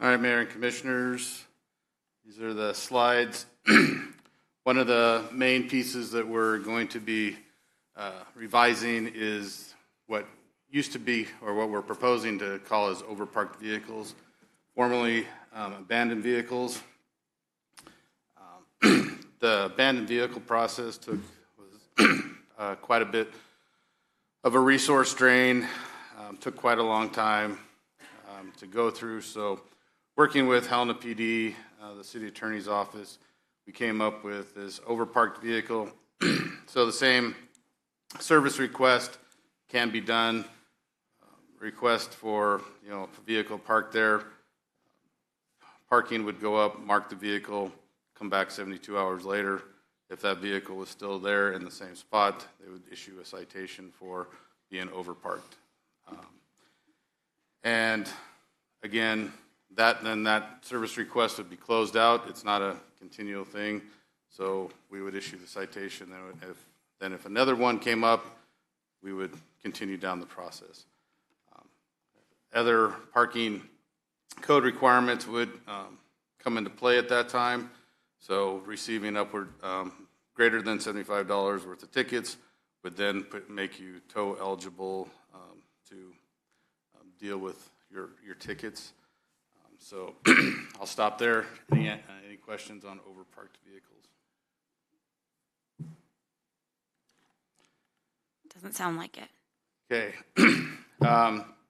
All right, Mayor and Commissioners, these are the slides. One of the main pieces that we're going to be revising is what used to be, or what we're proposing to call as overparked vehicles, formerly abandoned vehicles. The abandoned vehicle process was quite a bit of a resource drain, took quite a long time to go through. So working with Helena PD, the city attorney's office, we came up with this overparked vehicle. So the same service request can be done. Request for, a vehicle parked there. Parking would go up, mark the vehicle, come back 72 hours later. If that vehicle was still there in the same spot, they would issue a citation for being overparked. And again, that service request would be closed out. It's not a continual thing. So we would issue the citation. Then if another one came up, we would continue down the process. Other parking code requirements would come into play at that time. So receiving upward greater than $75 worth of tickets would then make you tow eligible to deal with your tickets. So I'll stop there. Any questions on overparked vehicles? Doesn't sound like it. Okay.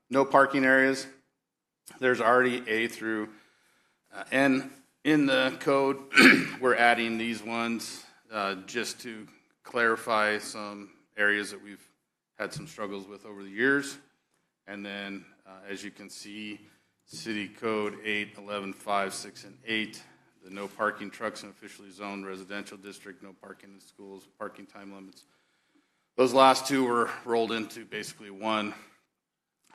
No parking areas. There's already A through N in the code. We're adding these ones just to clarify some areas that we've had some struggles with over the years. And then, as you can see, City Code 8, 11, 5, 6, and 8, the no parking trucks in officially zoned residential district, no parking in schools, parking time limits. Those last two were rolled into basically one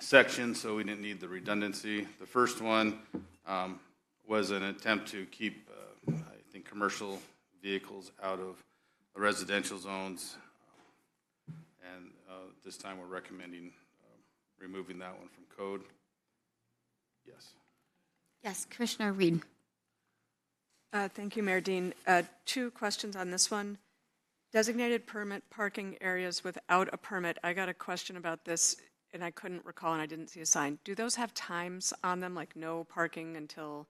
section, so we didn't need the redundancy. The first one was an attempt to keep, I think, commercial vehicles out of the residential zones. And this time we're recommending removing that one from code. Yes. Yes, Commissioner Reed. Thank you, Mayor Dean. Two questions on this one. Designated permit parking areas without a permit. I got a question about this, and I couldn't recall, and I didn't see a sign. Do those have times on them, like no parking until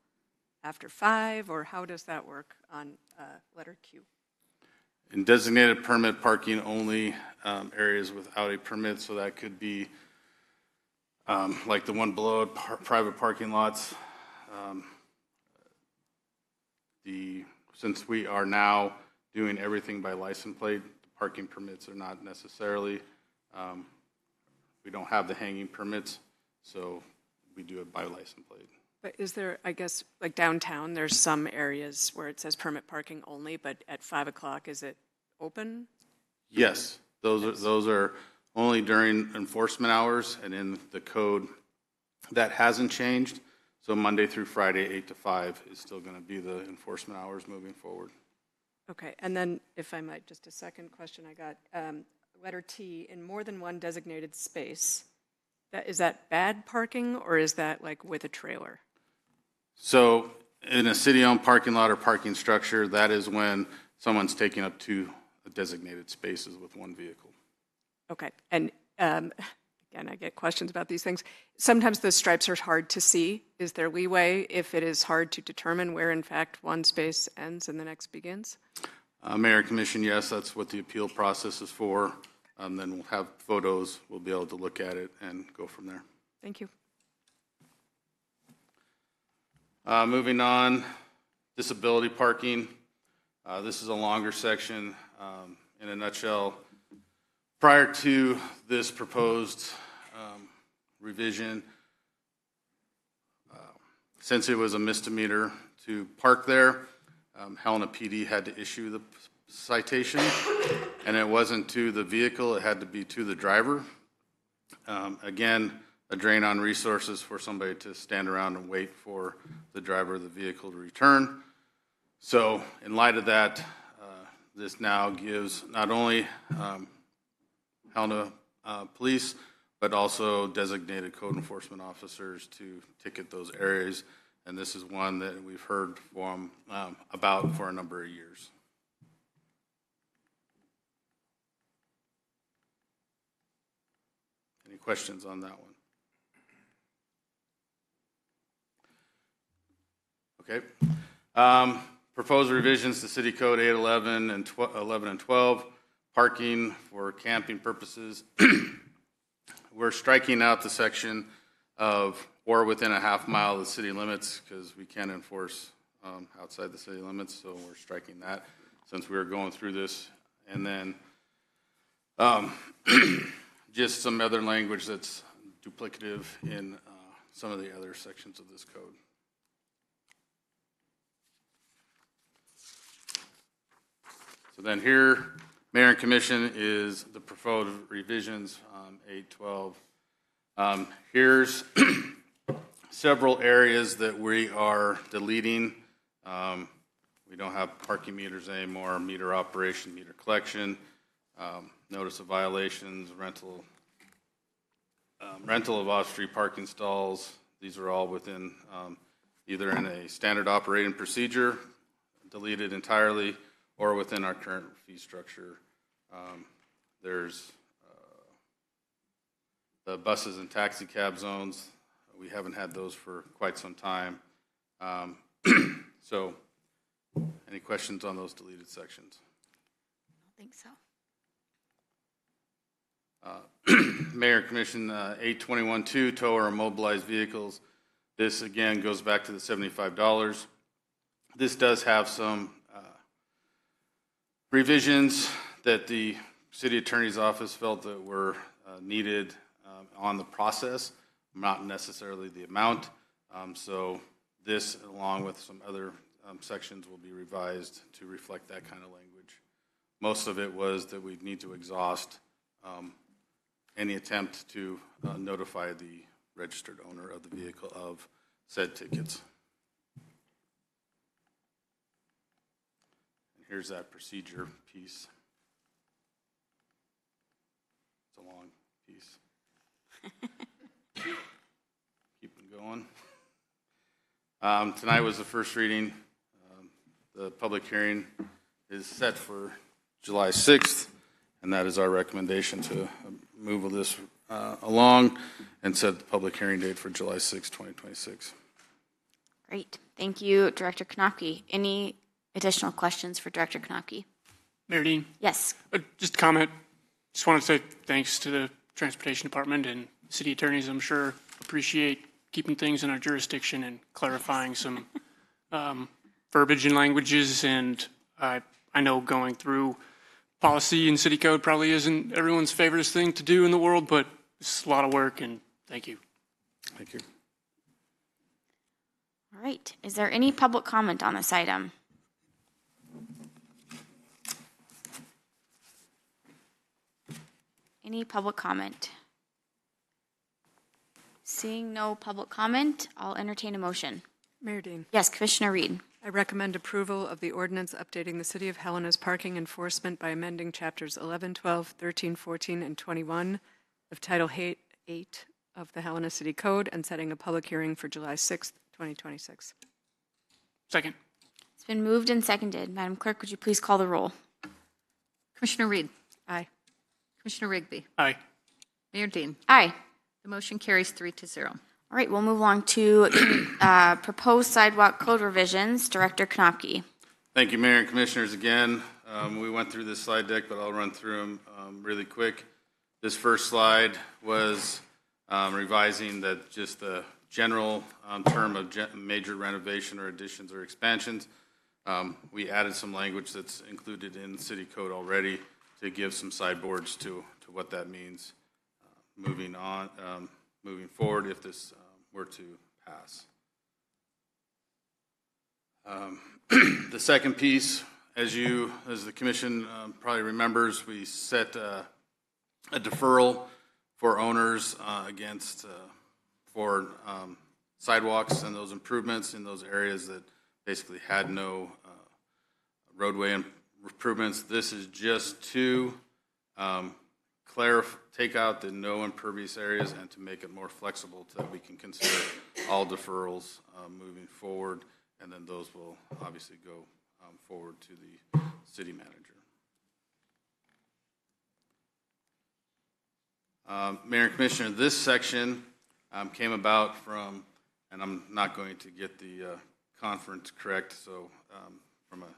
after 5, or how does that work on letter Q? In designated permit parking only areas without a permit, so that could be like the one below it, private parking lots. Since we are now doing everything by license plate, the parking permits are not necessarily, we don't have the hanging permits, so we do it by license plate. But is there, I guess, like downtown, there's some areas where it says permit parking only, but at 5 o'clock, is it open? Yes, those are only during enforcement hours, and in the code that hasn't changed. So Monday through Friday, 8 to 5 is still going to be the enforcement hours moving forward. Okay, and then if I might, just a second question I got. Letter T, in more than one designated space, is that bad parking, or is that like with a trailer? So in a city-owned parking lot or parking structure, that is when someone's taking up 2 designated spaces with one vehicle. Okay, and again, I get questions about these things. Sometimes the stripes are hard to see. Is there leeway if it is hard to determine where, in fact, one space ends and the next begins? Mayor and Commission, yes, that's what the appeal process is for. Then we'll have photos. We'll be able to look at it and go from there. Thank you. Moving on, disability parking. This is a longer section. In a nutshell, prior to this proposed revision, since it was a misdemeanor to park there, Helena PD had to issue the citation, and it wasn't to the vehicle, it had to be to the driver. Again, a drain on resources for somebody to stand around and wait for the driver of the vehicle to return. So in light of that, this now gives not only Helena police, but also designated code enforcement officers to ticket those areas and this is one that we've heard from, about for a number of years. Any questions on that one? Okay. Proposed revisions to City Code 811 and 11 and 12, parking for camping purposes. We're striking out the section of or within a half mile of the city limits because we can't enforce outside the city limits, so we're striking that since we were going through this. And then just some other language that's duplicative in some of the other sections of this code. So then here, Mayor and Commission is the proposed revisions, 812. Here's several areas that we are deleting. We don't have parking meters anymore, meter operation, meter collection, notice of violations, rental of off-street parking stalls. These are all within either in a standard operating procedure, deleted entirely, or within our current fee structure. There's the buses and taxi cab zones. We haven't had those for quite some time. So, any questions on those deleted sections? I don't think so. Mayor and Commission, 821-2, tow or immobilized vehicles. This again goes back to the $75. This does have some revisions that the city attorney's office felt that were needed on the process, not necessarily the amount. So this, along with some other sections, will be revised to reflect that kind of language. Most of it was that we need to exhaust any attempt to notify the registered owner of the vehicle of said tickets. And here's that procedure piece. It's a long piece. Keep it going. Tonight was the first reading. The public hearing is set for July 6th, and that is our recommendation to move this along and set the public hearing date for July 6, 2026. Great. Thank you, Director Knopke. Any additional questions for Director Knopke? Mayor Dean? Yes. Just a comment. Just want to say thanks to the Transportation Department and city attorneys. I'm sure appreciate keeping things in our jurisdiction and clarifying some verbiage and languages. And I know going through policy and city code probably isn't everyone's favorite thing to do in the world, but it's a lot of work, and thank you. Thank you. All right. Is there any public comment on this item? Any public comment? Seeing no public comment, I'll entertain a motion. Mayor Dean. Yes, Commissioner Reed. I recommend approval of the ordinance updating the City of Helena's parking enforcement by amending chapters 11, 12, 13, 14, and 21 of Title 8 of the Helena City Code and setting a public hearing for July 6th, 2026. Second. It's been moved and seconded. Madam Clerk, would you please call the roll? Commissioner Reed. Aye. Commissioner Rigby. Aye. Mayor Dean. Aye. The motion carries 3-0. All right, we'll move along to proposed sidewalk code revisions. Director Knopke. Thank you, Mayor and Commissioners, again. We went through this slide deck, but I'll run through them really quick. This first slide was revising that just the general term of major renovation or additions or expansions. We added some language that's included in the city code already to give some sideboards to what that means moving forward if this were to pass. The second piece, as the commission probably remembers, we set a deferral for owners for sidewalks and those improvements in those areas that basically had no roadway improvements. This is just to take out the no impervious areas and to make it more flexible so that we can consider all deferrals moving forward, and then those will obviously go forward to the city manager. Mayor and Commissioner, this section came about from, and I'm not going to get the conference correct, so from a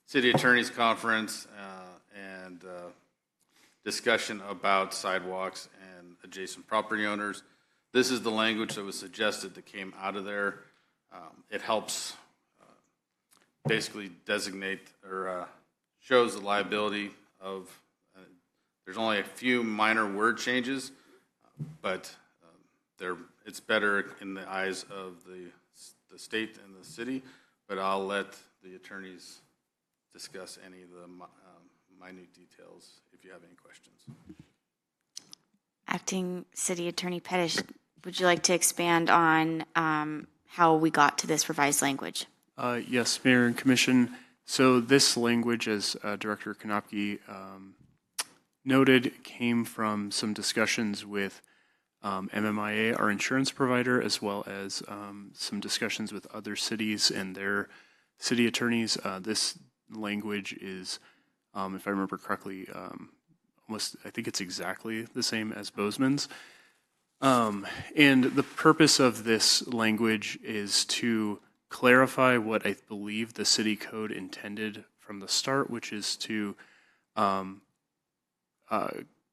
city attorney's conference and discussion about sidewalks and adjacent property owners. This is the language that was suggested that came out of there. It helps basically designate or shows the liability of, there's only a few minor word changes, but it's better in the eyes of the state and the city, but I'll let the attorneys discuss any of the minute details if you have any questions. Acting City Attorney Pettish, would you like to expand on how we got to this revised language? Yes, Mayor and Commission. So this language, as Director Konopke noted, came from some discussions with MMIA, our insurance provider, as well as some discussions with other cities and their city attorneys. This language is, if I remember correctly, almost, I think it's exactly the same as Bozeman's. And the purpose of this language is to clarify what I believe the city code intended from the start, which is to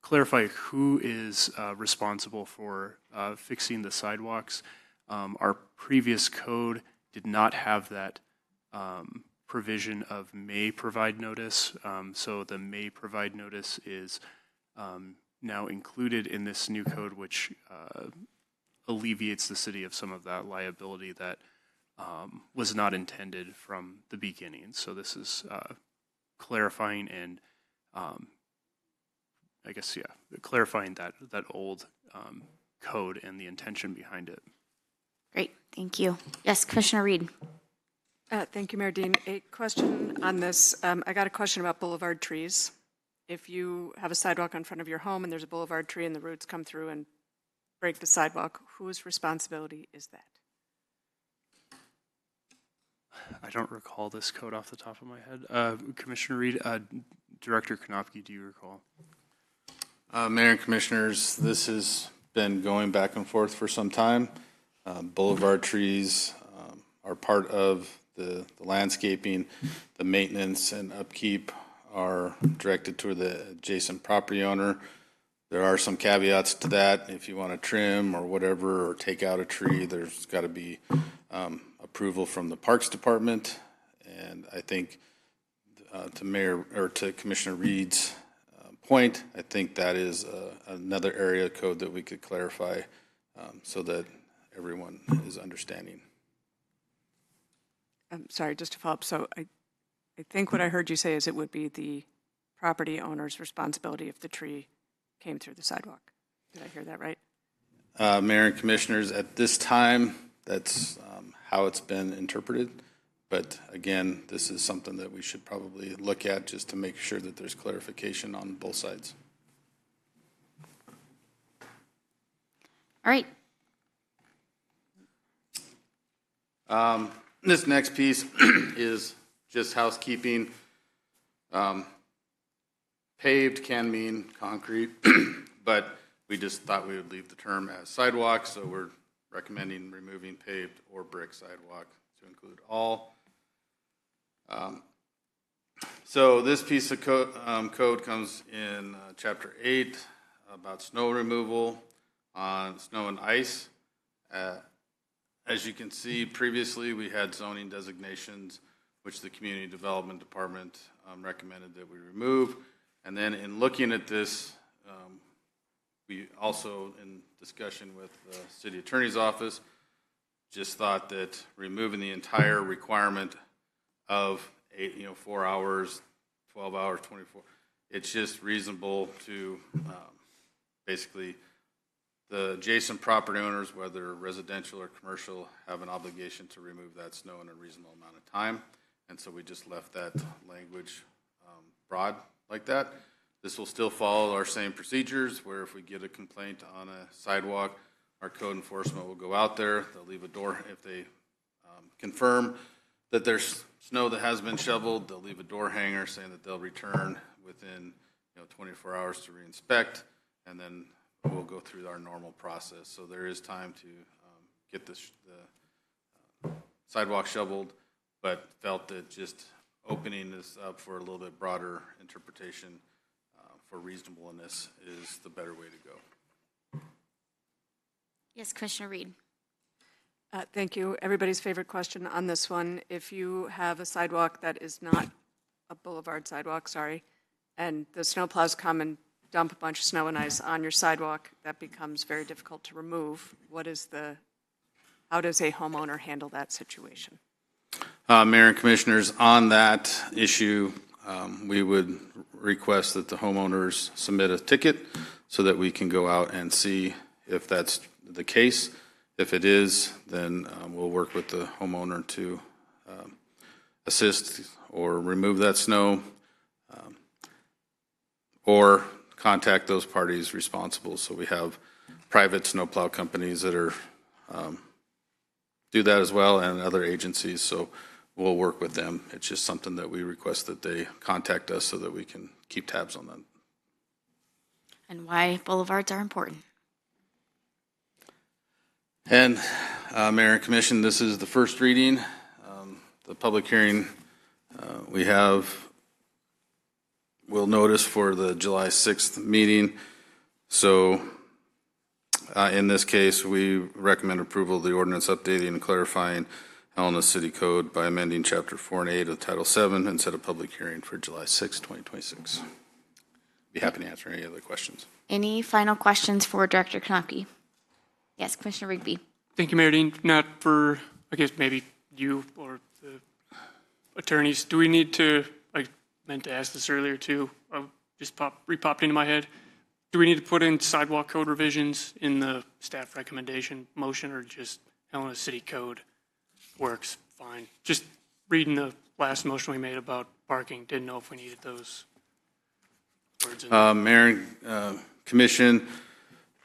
clarify who is responsible for fixing the sidewalks. Our previous code did not have that provision of may provide notice. So the may provide notice is now included in this new code, which alleviates the city of some of that liability that was not intended from the beginning. So this is clarifying and I guess, yeah, clarifying that old code and the intention behind it. Great, thank you. Yes, Commissioner Reed. Thank you, Mayor Dean. A question on this. I got a question about boulevard trees. If you have a sidewalk in front of your home and there's a boulevard tree and the roots come through and break the sidewalk, whose responsibility is that? I don't recall this code off the top of my head. Commissioner Reed, Director Konopke, do you recall? Mayor and Commissioners, this has been going back and forth for some time. Boulevard trees are part of the landscaping. The maintenance and upkeep are directed to the adjacent property owner. There are some caveats to that. If you want to trim or whatever, or take out a tree, there's got to be approval from the Parks Department. And I think to Commissioner Reed's point, I think that is another area of code that we could clarify so that everyone is understanding. I'm sorry, just to follow up. So I think what I heard you say is it would be the property owner's responsibility if the tree came through the sidewalk. Did I hear that right? Mayor and Commissioners, at this time, that's how it's been interpreted. But again, this is something that we should probably look at just to make sure that there's clarification on both sides. All right. This next piece is just housekeeping. Paved can mean concrete, but we just thought we would leave the term as sidewalk, so we're recommending removing paved or brick sidewalk to include all. So this piece of code comes in Chapter 8 about snow removal on snow and ice. As you can see, previously we had zoning designations, which the Community Development Department recommended that we remove. And then in looking at this, we also, in discussion with the City Attorney's Office, just thought that removing the entire requirement of 4 hours, 12 hours, 24, it's just reasonable to basically the adjacent property owners, whether residential or commercial, have an obligation to remove that snow in a reasonable amount of time. And so we just left that language broad like that. This will still follow our same procedures, where if we get a complaint on a sidewalk, our code enforcement will go out there. They'll leave a door. If they confirm that there's snow that has been shoveled, they'll leave a door hanger saying that they'll return within 24 hours to re-inspect, and then we'll go through our normal process. So there is time to get the sidewalk shoveled, but felt that just opening this up for a little bit broader interpretation for reasonableness is the better way to go. Yes, Commissioner Reed. Thank you. Everybody's favorite question on this one. If you have a sidewalk that is not a boulevard sidewalk, sorry, and the snowplows come and dump a bunch of snow and ice on your sidewalk, that becomes very difficult to remove. How does a homeowner handle that situation? Mayor and Commissioners, on that issue, we would request that the homeowners submit a ticket so that we can go out and see if that's the case. If it is, then we'll work with the homeowner to assist or remove that snow, or contact those parties responsible. So we have private snowplow companies that are do that as well, and other agencies. So we'll work with them. It's just something that we request that they contact us so that we can keep tabs on them. And why boulevards are important. And Mayor and Commission, this is the first reading. The public hearing we'll notice for the July 6th meeting. So in this case, we recommend approval of the ordinance updating and clarifying Helena City Code by amending Chapter 4 and 8 of Title 7 and set a public hearing for July 6, 2026. Be happy to answer any other questions. Any final questions for Director Knopke? Yes, Commissioner Rigby. Thank you, Mayor Dean. Not for, I guess, maybe you or the attorneys. Do we need to, I meant to ask this earlier too, just repopped into my head. Do we need to put in sidewalk code revisions in the staff recommendation motion, or just Helena City Code works fine? Just reading the last motion we made about parking, didn't know if we needed those words in there. Mayor and Commission,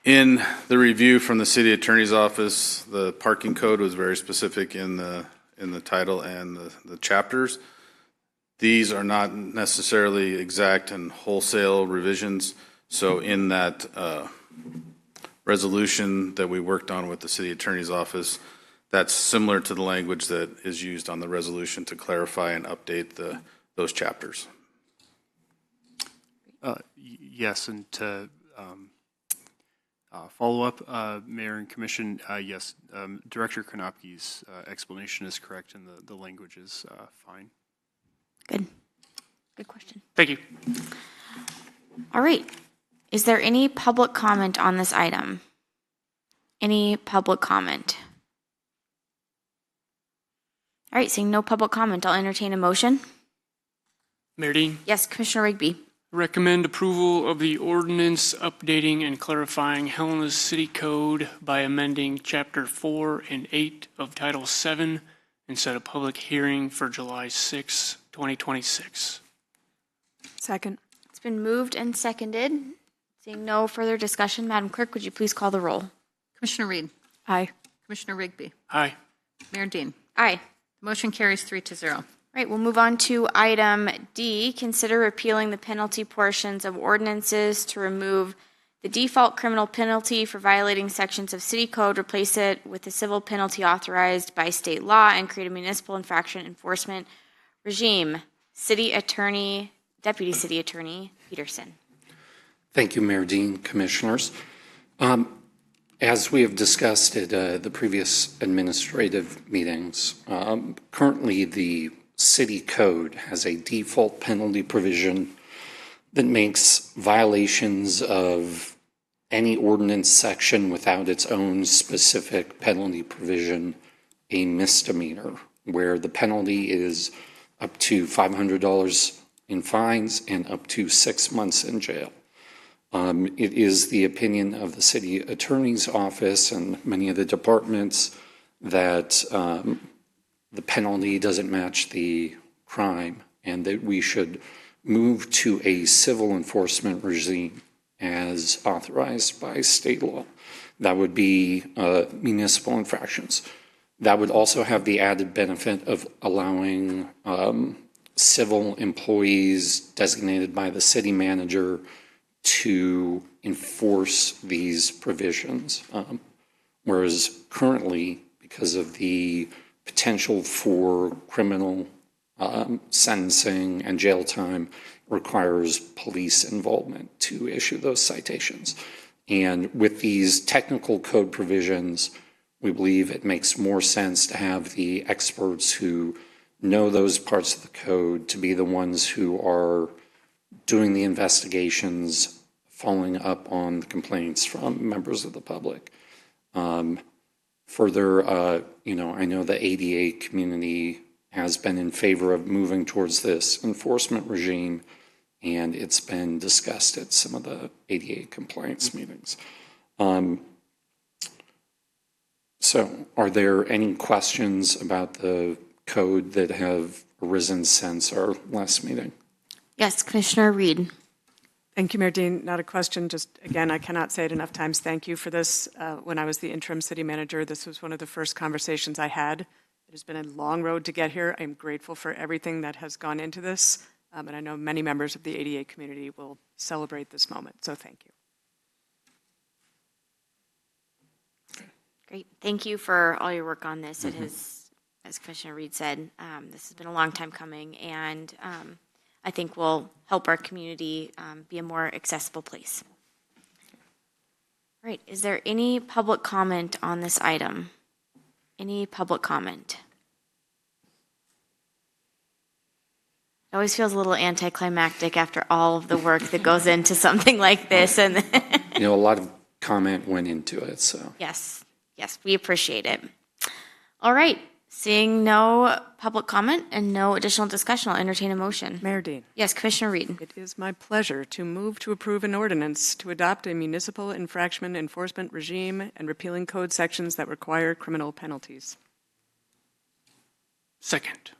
in the review from the City Attorney's Office, the parking code was very specific in the title and the chapters. These are not necessarily exact and wholesale revisions. So in that resolution that we worked on with the City Attorney's Office, that's similar to the language that is used on the resolution to clarify and update those chapters. Yes, and to follow up, Mayor and Commission, yes, Director Konopke's explanation is correct, and the language is fine. Good. Good question. Thank you. All right. Is there any public comment on this item? Any public comment? All right, seeing no public comment, I'll entertain a motion. Mayor Dean. Yes, Commissioner Rigby. Recommend approval of the ordinance updating and clarifying Helena City Code by amending Chapter 4 and 8 of Title 7 and set a public hearing for July 6, 2026. Second. It's been moved and seconded. Seeing no further discussion, Madam Clerk, would you please call the roll? Commissioner Reed. Aye. Commissioner Rigby. Aye. Mayor Dean. Aye. Motion carries 3-0. Right, we'll move on to item D, consider repealing the penalty portions of ordinances to remove the default criminal penalty for violating sections of city code, replace it with the civil penalty authorized by state law, and create a municipal infraction enforcement regime. City Attorney, Deputy City Attorney Peterson. Thank you, Mayor Dean, Commissioners. As we have discussed at the previous administrative meetings, currently the city code has a default penalty provision that makes violations of any ordinance section without its own specific penalty provision a misdemeanor, where the penalty is up to $500 in fines and up to 6 months in jail. It is the opinion of the city attorney's office and many of the departments that the penalty doesn't match the crime, and that we should move to a civil enforcement regime as authorized by state law. That would be municipal infractions. That would also have the added benefit of allowing civil employees designated by the city manager to enforce these provisions. Whereas currently, because of the potential for criminal sentencing and jail time, requires police involvement to issue those citations. And with these technical code provisions, we believe it makes more sense to have the experts who know those parts of the code to be the ones who are doing the investigations, following up on the complaints from members of the public. Further, I know the ADA community has been in favor of moving towards this enforcement regime, and it's been discussed at some of the ADA compliance meetings. So are there any questions about the code that have arisen since our last meeting? Yes, Commissioner Reed. Thank you, Mayor Dean. Not a question, just again, I cannot say it enough times. Thank you for this. When I was the interim city manager, this was one of the first conversations I had. It has been a long road to get here. I'm grateful for everything that has gone into this. And I know many members of the ADA community will celebrate this moment. So thank you. Great. Thank you for all your work on this. It has, as Commissioner Reed said, this has been a long time coming, and I think will help our community be a more accessible place. All right. Is there any public comment on this item? Any public comment? It always feels a little anticlimactic after all of the work that goes into something like this. And A lot of comment went into it, so. Yes, we appreciate it. All right. Seeing no public comment and no additional discussion, I'll entertain a motion. Mayor Dean. Yes, Commissioner Reed. It is my pleasure to move to approve an ordinance to adopt a municipal infraction enforcement regime and repealing code sections that require criminal penalties. Second.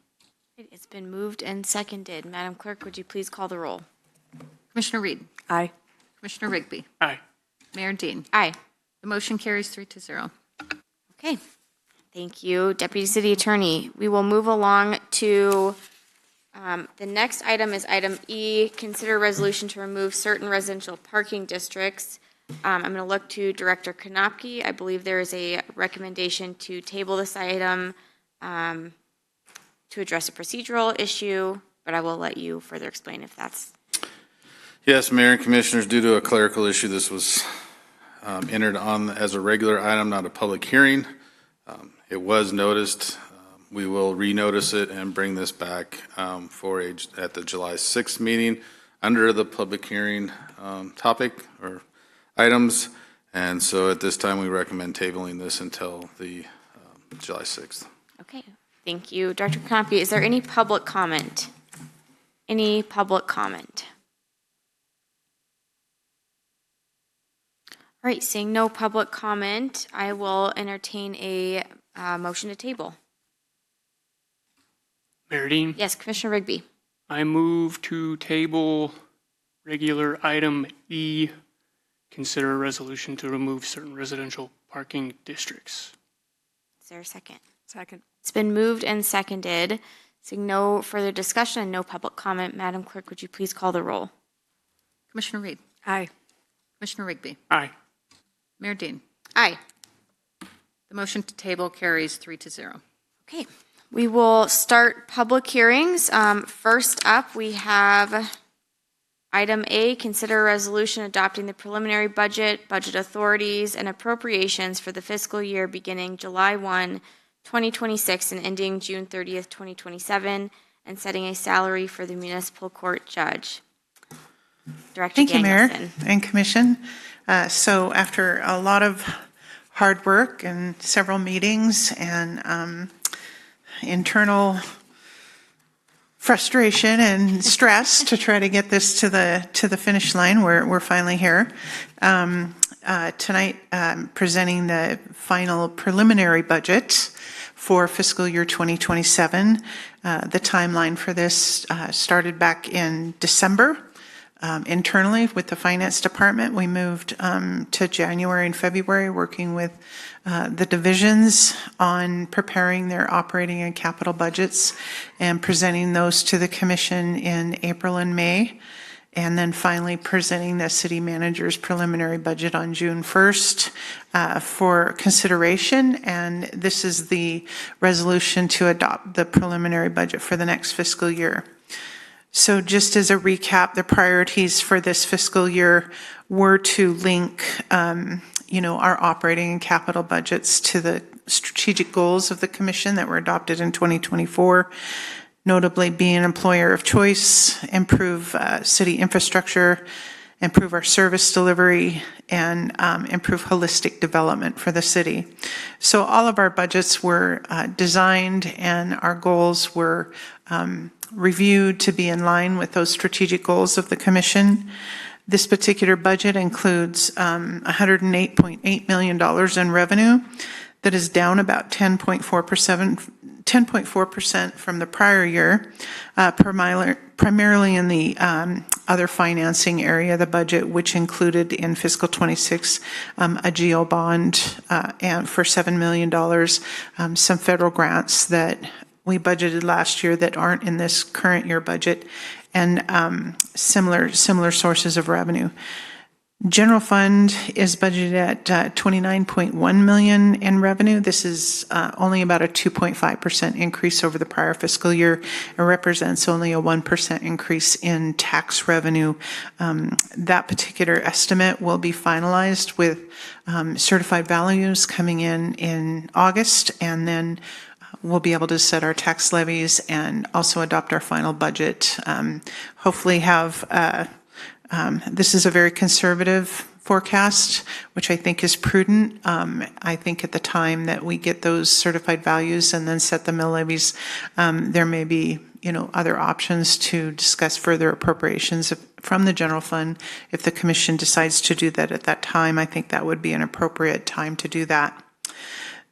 It's been moved and seconded. Madam Clerk, would you please call the roll? Commissioner Reed. Aye. Commissioner Rigby. Aye. Mayor Dean. Aye. The motion carries 3-0. Okay. Thank you, Deputy City Attorney. We will move along to the next item is item E, consider resolution to remove certain residential parking districts. I'm going to look to Director Konopke. I believe there is a recommendation to table this item to address a procedural issue, but I will let you further explain if that's. Yes, Mayor and Commissioners, due to a clerical issue, this was entered on as a regular item, not a public hearing. It was noticed. We will renotice it and bring this back at the July 6th meeting under the public hearing topic or items. And so at this time, we recommend tabling this until the July 6th. Okay, thank you. Director Konopke, is there any public comment? Any public comment? All right, seeing no public comment, I will entertain a motion to table. Mayor Dean. Yes, Commissioner Rigby. I move to table regular item E, consider a resolution to remove certain residential parking districts. Is there a second? Second. It's been moved and seconded. Seeing no further discussion and no public comment, Madam Clerk, would you please call the roll? Commissioner Reed. Aye. Commissioner Rigby. Aye. Mayor Dean. Aye. The motion to table carries 3-0. Okay, we will start public hearings. First up, we have item A, consider a resolution adopting the preliminary budget, budget authorities, and appropriations for the fiscal year beginning July 1, 2026 and ending June 30th, 2027, and setting a salary for the municipal court judge. Director Thank you, Mayor Danielson. and Commission. So after a lot of hard work and several meetings and internal frustration and stress to try to get this to the finish line, we're finally here. Tonight, presenting the final preliminary budget for fiscal year 2027. The timeline for this started back in December. Internally with the Finance Department, we moved to January and February, working with the divisions on preparing their operating and capital budgets and presenting those to the Commission in April and May. And then finally presenting the city manager's preliminary budget on June 1st for consideration. And this is the resolution to adopt the preliminary budget for the next fiscal year. So just as a recap, the priorities for this fiscal year were to link, our operating and capital budgets to the strategic goals of the Commission that were adopted in 2024. Notably being an employer of choice, improve city infrastructure, improve our service delivery, and improve holistic development for the city. So all of our budgets were designed and our goals were reviewed to be in line with those strategic goals of the Commission. This particular budget includes $108.8 million in revenue. That is down about 10.4% from the prior year, primarily in the other financing area of the budget, which included in fiscal 26 a GEO bond and for $7 million, some federal grants that we budgeted last year that aren't in this current year budget, and similar sources of revenue. General fund is budgeted at $29.1 million in revenue. This is only about a 2.5% increase over the prior fiscal year. It represents only a 1% increase in tax revenue. That particular estimate will be finalized with certified values coming in August, and then we'll be able to set our tax levies and also adopt our final budget. Hopefully have this is a very conservative forecast, which I think is prudent. I think at the time that we get those certified values and then set the mill levies, there may be, other options to discuss further appropriations from the general fund. If the Commission decides to do that at that time, I think that would be an appropriate time to do that.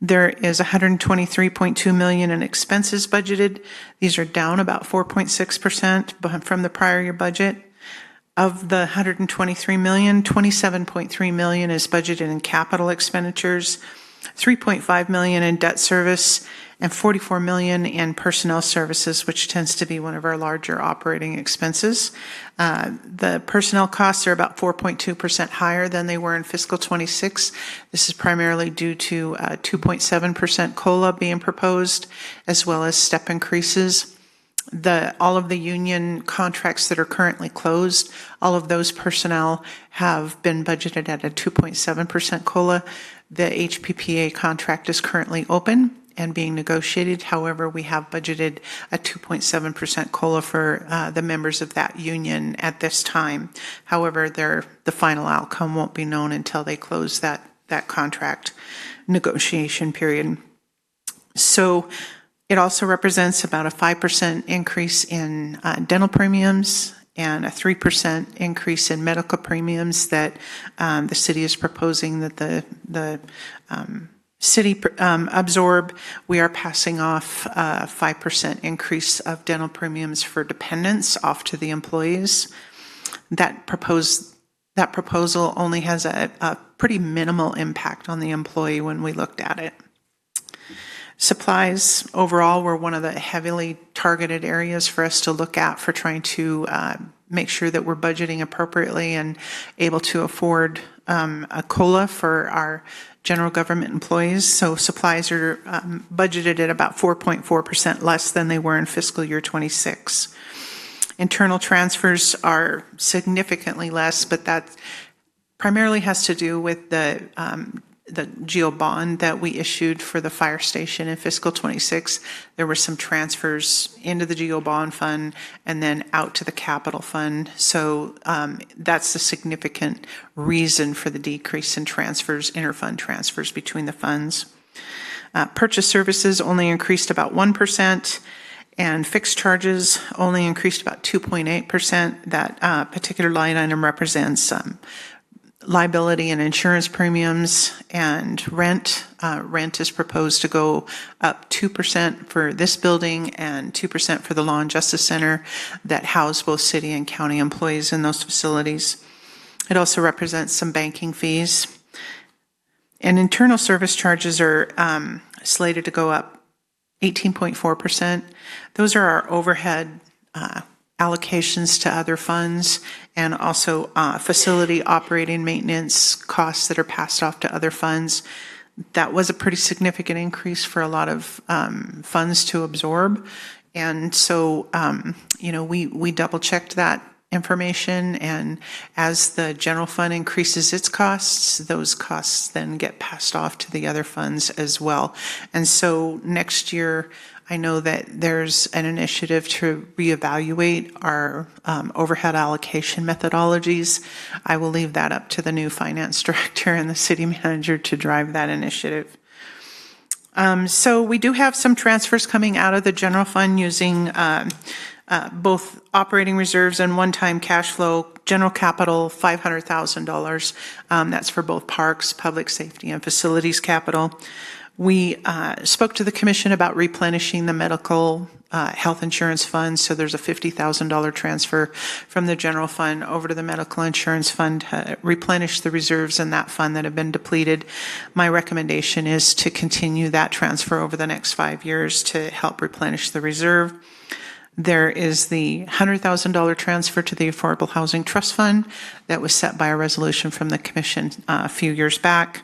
There is $123.2 million in expenses budgeted. These are down about 4.6% from the prior year budget. Of the $123 million, $27.3 million is budgeted in capital expenditures, $3.5 million in debt service, and $44 million in personnel services, which tends to be one of our larger operating expenses. The personnel costs are about 4.2% higher than they were in fiscal 26. This is primarily due to 2.7% COLA being proposed, as well as step increases. All of the union contracts that are currently closed, all of those personnel have been budgeted at a 2.7% COLA. The HPPA contract is currently open and being negotiated. However, we have budgeted a 2.7% COLA for the members of that union at this time. However, the final outcome won't be known until they close that contract negotiation period. So it also represents about a 5% increase in dental premiums and a 3% increase in medical premiums that the city is proposing that the city absorb. We are passing off a 5% increase of dental premiums for dependents off to the employees. That proposal only has a pretty minimal impact on the employee when we looked at it. Supplies overall were one of the heavily targeted areas for us to look at for trying to make sure that we're budgeting appropriately and able to afford a COLA for our general government employees. So supplies are budgeted at about 4.4% less than they were in fiscal year 26. Internal transfers are significantly less, but that primarily has to do with the GEO bond that we issued for the fire station in fiscal 26. There were some transfers into the GEO bond fund and then out to the capital fund. So that's the significant reason for the decrease in transfers, interfund transfers between the funds. Purchase services only increased about 1%. And fixed charges only increased about 2.8%. That particular line item represents liability and insurance premiums and rent. Rent is proposed to go up 2% for this building and 2% for the Law and Justice Center that house both city and county employees in those facilities. It also represents some banking fees. And internal service charges are slated to go up 18.4%. Those are our overhead allocations to other funds and also facility operating maintenance costs that are passed off to other funds. That was a pretty significant increase for a lot of funds to absorb. And so, we double checked that information, and as the general fund increases its costs, those costs then get passed off to the other funds as well. And so next year, I know that there's an initiative to reevaluate our overhead allocation methodologies. I will leave that up to the new finance director and the city manager to drive that initiative. So we do have some transfers coming out of the general fund using both operating reserves and one-time cash flow. General capital, $500,000. That's for both parks, public safety, and facilities capital. We spoke to the commission about replenishing the medical health insurance fund, so there's a $50,000 transfer from the general fund over to the medical insurance fund to replenish the reserves in that fund that have been depleted. My recommendation is to continue that transfer over the next 5 years to help replenish the reserve. There is the $100,000 transfer to the Affordable Housing Trust Fund that was set by a resolution from the commission a few years back.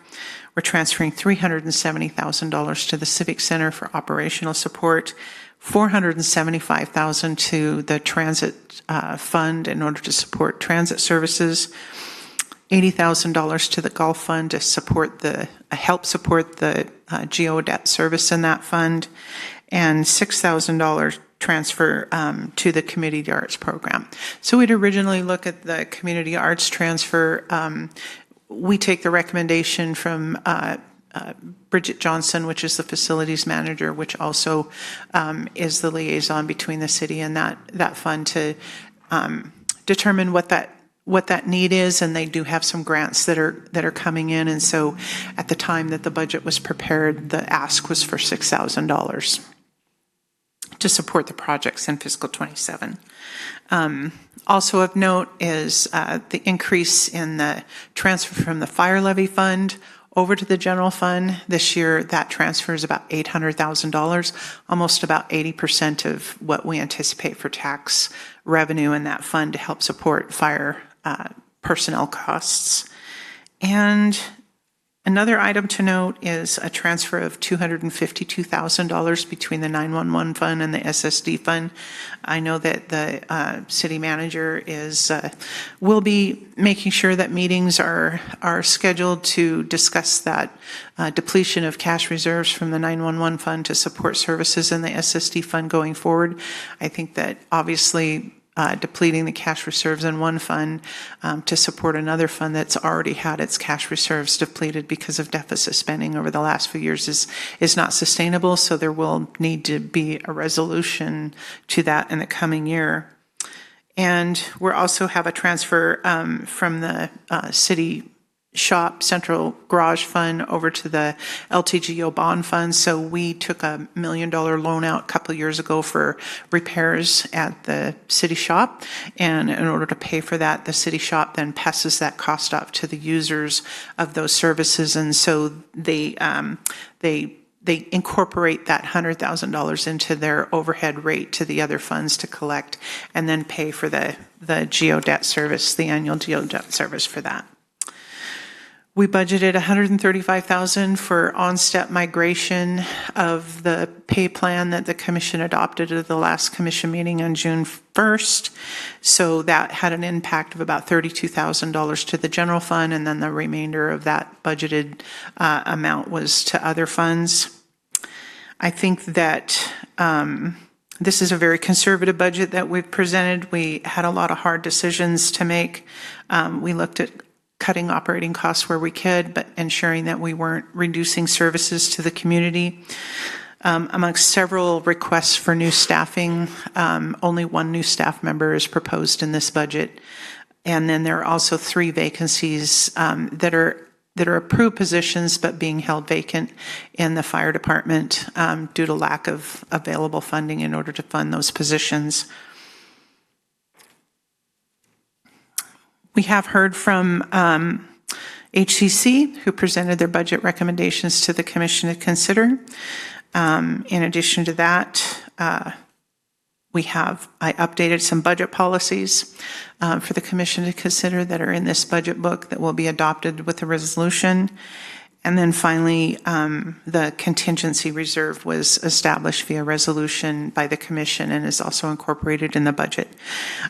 We're transferring $370,000 to the Civic Center for operational support, $475,000 to the Transit Fund in order to support transit services, $80,000 to the Golf Fund to support help support the GO debt service in that fund, and $6,000 transfer to the Community Arts Program. So we'd originally look at the Community Arts transfer. We take the recommendation from Bridget Johnson, which is the facilities manager, which also is the liaison between the city and that fund to determine what that need is, and they do have some grants that are coming in. And so at the time that the budget was prepared, the ask was for $6,000 to support the projects in fiscal 27. Also of note is the increase in the transfer from the fire levy fund over to the general fund. This year, that transfer is about $800,000, almost about 80% of what we anticipate for tax revenue in that fund to help support fire personnel costs. And another item to note is a transfer of $252,000 between the 911 fund and the SSD fund. I know that the city manager will be making sure that meetings are scheduled to discuss that depletion of cash reserves from the 911 fund to support services in the SSD fund going forward. I think that obviously depleting the cash reserves in one fund to support another fund that's already had its cash reserves depleted because of deficit spending over the last few years is not sustainable. So there will need to be a resolution to that in the coming year. And we'll also have a transfer from the city shop central garage fund over to the LTGO bond fund. So we took a $1 million loan out a couple of years ago for repairs at the city shop. And in order to pay for that, the city shop then passes that cost off to the users of those services. And so they incorporate that $100,000 into their overhead rate to the other funds to collect and then pay for the GO debt service, the annual GO debt service for that. We budgeted $135,000 for on-step migration of the pay plan that the commission adopted at the last commission meeting on June 1st. So that had an impact of about $32,000 to the general fund, and then the remainder of that budgeted amount was to other funds. I think that this is a very conservative budget that we've presented. We had a lot of hard decisions to make. We looked at cutting operating costs where we could, but ensuring that we weren't reducing services to the community. Amongst several requests for new staffing, only one new staff member is proposed in this budget. And then there are also 3 vacancies that are approved positions but being held vacant in the fire department due to lack of available funding in order to fund those positions. We have heard from HCC, who presented their budget recommendations to the commission to consider. In addition to that, I updated some budget policies for the commission to consider that are in this budget book that will be adopted with the resolution. And then finally, the contingency reserve was established via resolution by the commission and is also incorporated in the budget.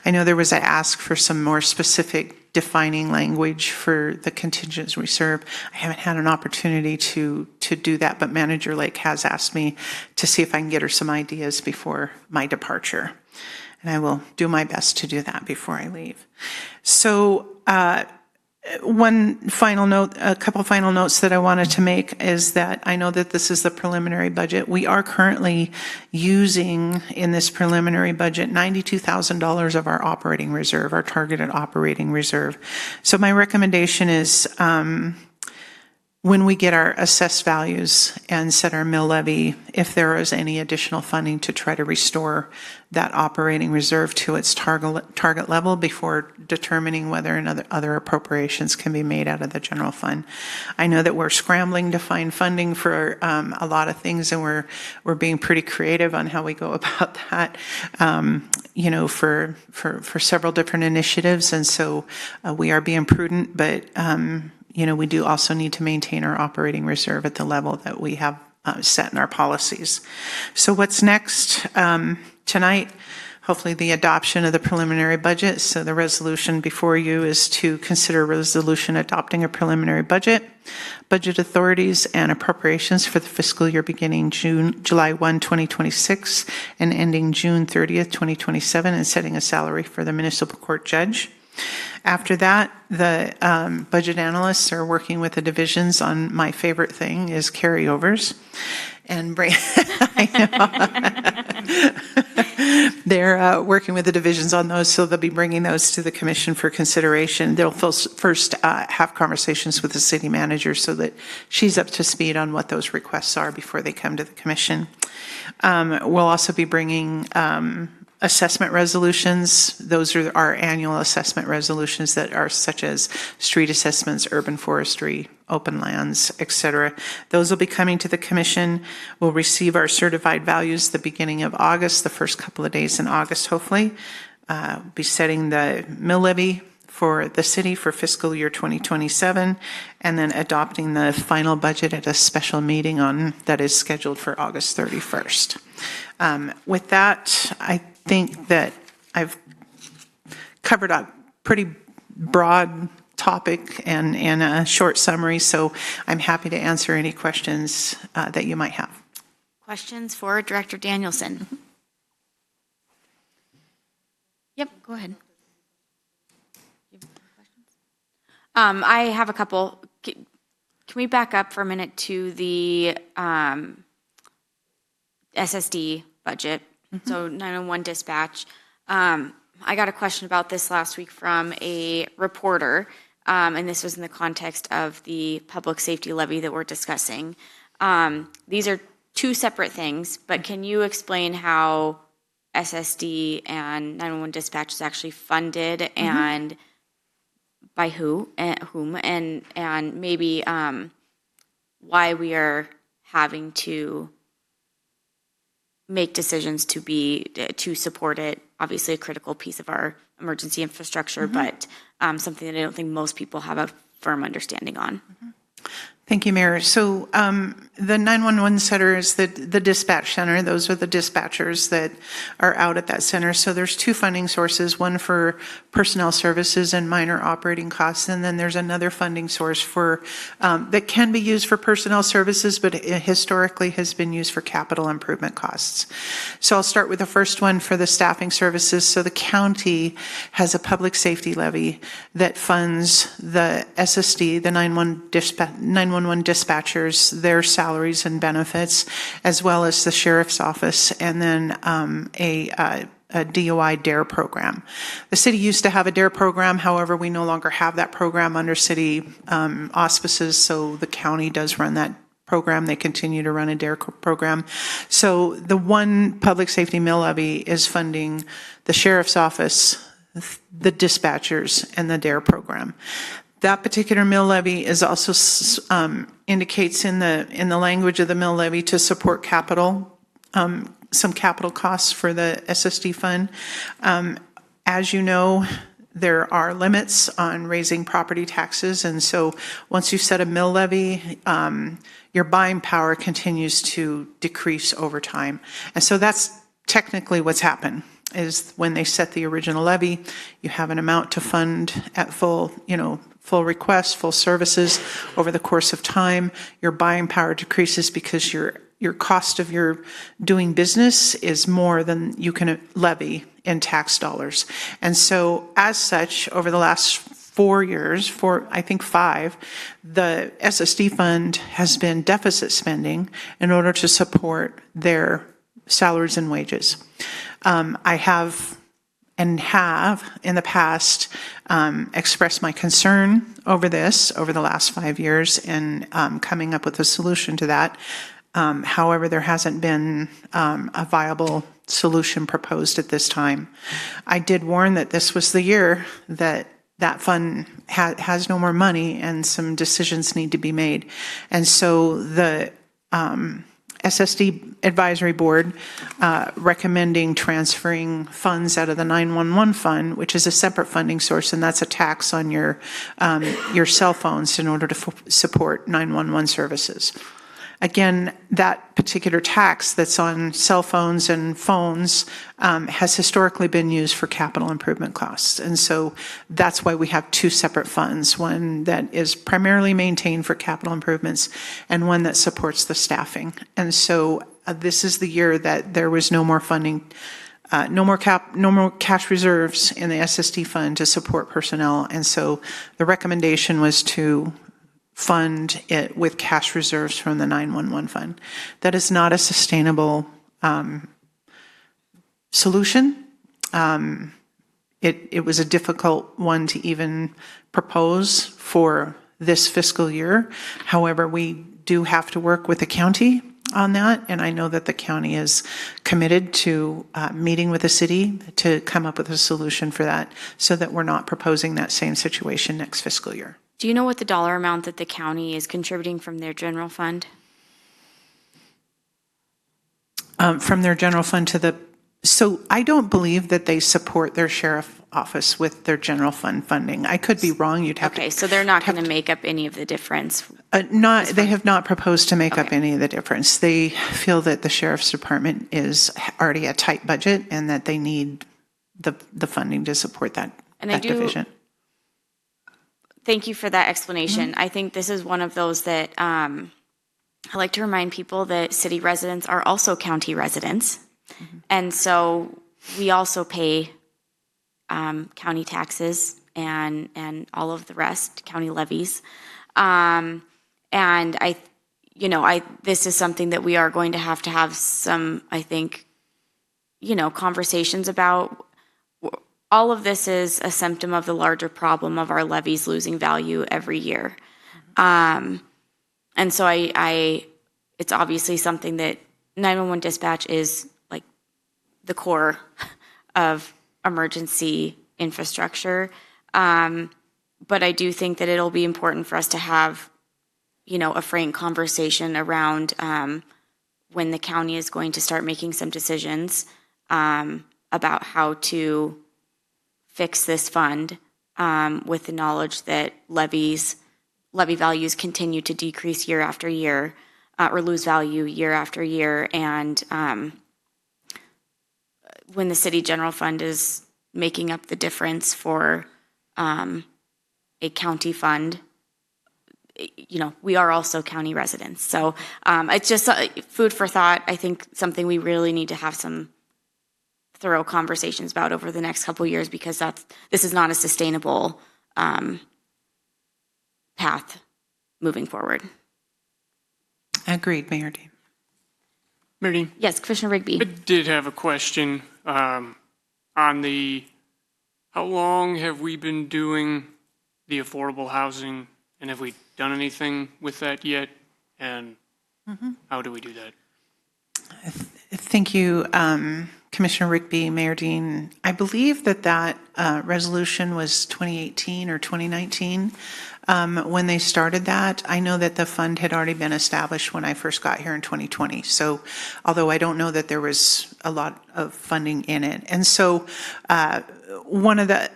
I know there was an ask for some more specific defining language for the contingency reserve. I haven't had an opportunity to do that, but Manager Lake has asked me to see if I can get her some ideas before my departure. And I will do my best to do that before I leave. So, one final note, a couple final notes that I wanted to make is that I know that this is the preliminary budget. We are currently using in this preliminary budget $92,000 of our operating reserve, our targeted operating reserve. So my recommendation is when we get our assessed values and set our mill levy, if there is any additional funding to try to restore that operating reserve to its target level before determining whether other appropriations can be made out of the general fund. I know that we're scrambling to find funding for a lot of things, and we're being pretty creative on how we go about that, for several different initiatives, and so we are being prudent, but we do also need to maintain our operating reserve at the level that we have set in our policies. So what's next? Tonight, hopefully the adoption of the preliminary budget. So the resolution before you is to consider a resolution adopting a preliminary budget, budget authorities and appropriations for the fiscal year beginning July 1, 2026 and ending June 30th, 2027, and setting a salary for the municipal court judge. After that, the budget analysts are working with the divisions on my favorite thing is carryovers. And they're working with the divisions on those, so they'll be bringing those to the commission for consideration. They'll first have conversations with the city manager so that she's up to speed on what those requests are before they come to the commission. We'll also be bringing assessment resolutions. Those are our annual assessment resolutions that are such as street assessments, urban forestry, open lands, etc. Those will be coming to the commission. We'll receive our certified values the beginning of August, the first couple of days in August, hopefully. Be setting the mill levy for the city for fiscal year 2027, and then adopting the final budget at a special meeting that is scheduled for August 31st. With that, I think that I've covered a pretty broad topic and a short summary, so I'm happy to answer any questions that you might have. Questions for Director Danielson? Yep, go ahead. I have a couple. Can we back up for a minute to the SSD budget? So 911 dispatch. I got a question about this last week from a reporter, and this was in the context of the public safety levy that we're discussing. These are two separate things, but can you explain how SSD and 911 dispatch is actually funded and by whom, and maybe why we are having to make decisions to support it? Obviously a critical piece of our emergency infrastructure, but something that I don't think most people have a firm understanding on. Thank you, Mayor. So the 911 center is the dispatch center. Those are the dispatchers that are out at that center. So there's two funding sources, one for personnel services and minor operating costs, and then there's another funding source for that can be used for personnel services, but historically has been used for capital improvement costs. So I'll start with the first one for the staffing services. So the county has a public safety levy that funds the SSD, the 911 dispatchers, their salaries and benefits, as well as the sheriff's office, and then a DUI DARE program. The city used to have a DARE program, however, we no longer have that program under city auspices, so the county does run that program. They continue to run a DARE program. So the one public safety mill levy is funding the sheriff's office, the dispatchers, and the DARE program. That particular mill levy is also indicates in the language of the mill levy to support capital, some capital costs for the SSD fund. As you know, there are limits on raising property taxes, and so once you set a mill levy, your buying power continues to decrease over time. And so that's technically what's happened, is when they set the original levy, you have an amount to fund at full request, full services. Over the course of time, your buying power decreases because your cost of your doing business is more than you can levy in tax dollars. And so as such, over the last 4 years, I think 5, the SSD fund has been deficit spending in order to support their salaries and wages. I have in the past expressed my concern over this over the last 5 years and coming up with a solution to that. However, there hasn't been a viable solution proposed at this time. I did warn that this was the year that fund has no more money and some decisions need to be made. And so the SSD Advisory Board recommending transferring funds out of the 911 fund, which is a separate funding source, and that's a tax on your cell phones in order to support 911 services. Again, that particular tax that's on cell phones and phones has historically been used for capital improvement costs. And so that's why we have 2 separate funds, one that is primarily maintained for capital improvements and one that supports the staffing. And so this is the year that there was no more funding, no more cash reserves in the SSD fund to support personnel. And so the recommendation was to fund it with cash reserves from the 911 fund. That is not a sustainable solution. It was a difficult one to even propose for this fiscal year. However, we do have to work with the county on that, and I know that the county is committed to meeting with the city to come up with a solution for that so that we're not proposing that same situation next fiscal year. Do you know what the dollar amount that the county is contributing from their general fund? From their general fund to the, so I don't believe that they support their sheriff office with their general fund funding. I could be wrong. You'd have to. Okay, so they're not going to make up any of the difference. They have not proposed to make up any of the difference. They feel that the sheriff's department is already a tight budget and that they need the funding to support that division. Thank you for that explanation. I think this is one of those that I like to remind people that city residents are also county residents. And so we also pay county taxes and all of the rest, county levies. And this is something that we are going to have some, I think, conversations about. All of this is a symptom of the larger problem of our levies losing value every year. And so it's obviously something that 911 dispatch is like the core of emergency infrastructure. But I do think that it'll be important for us to have, a frank conversation around when the county is going to start making some decisions about how to fix this fund with the knowledge that levy values continue to decrease year after year or lose value year after year. And when the city general fund is making up the difference for a county fund, we are also county residents. So it's just food for thought. I think something we really need to have some thorough conversations about over the next couple of years, because this is not a sustainable path moving forward. Agreed, Mayor Dean. Mayor Dean? Yes, Commissioner Rigby. I did have a question. on how long have we been doing the affordable housing, and have we done anything with that yet? And how do we do that? Thank you, Commissioner Rigby, Mayor Dean. I believe that resolution was 2018 or 2019 when they started that. I know that the fund had already been established when I first got here in 2020. So although I don't know that there was a lot of funding in it. And so one of the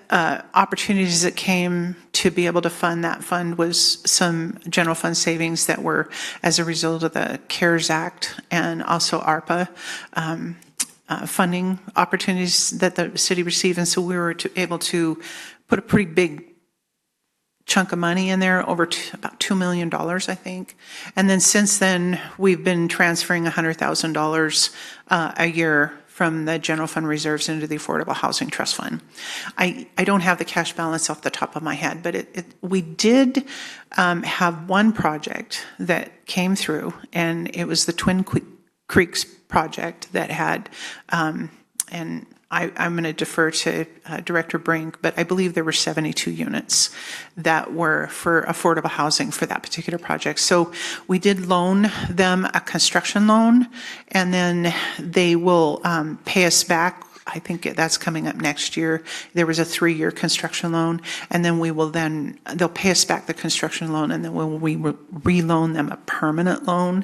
opportunities that came to be able to fund that fund was some general fund savings that were as a result of the CARES Act and also ARPA funding opportunities that the city received. And so we were able to put a pretty big chunk of money in there, over about $2 million, I think. And then since then, we've been transferring $100,000 a year from the general fund reserves into the Affordable Housing Trust Fund. I don't have the cash balance off the top of my head, but we did have one project that came through, and it was the Twin Creeks project that had, and I'm going to defer to Director Brink, but I believe there were 72 units that were for affordable housing for that particular project. So we did loan them a construction loan, and then they will pay us back. I think that's coming up next year. There was a 3-year construction loan, and then they'll pay us back the construction loan, and then we re-loan them a permanent loan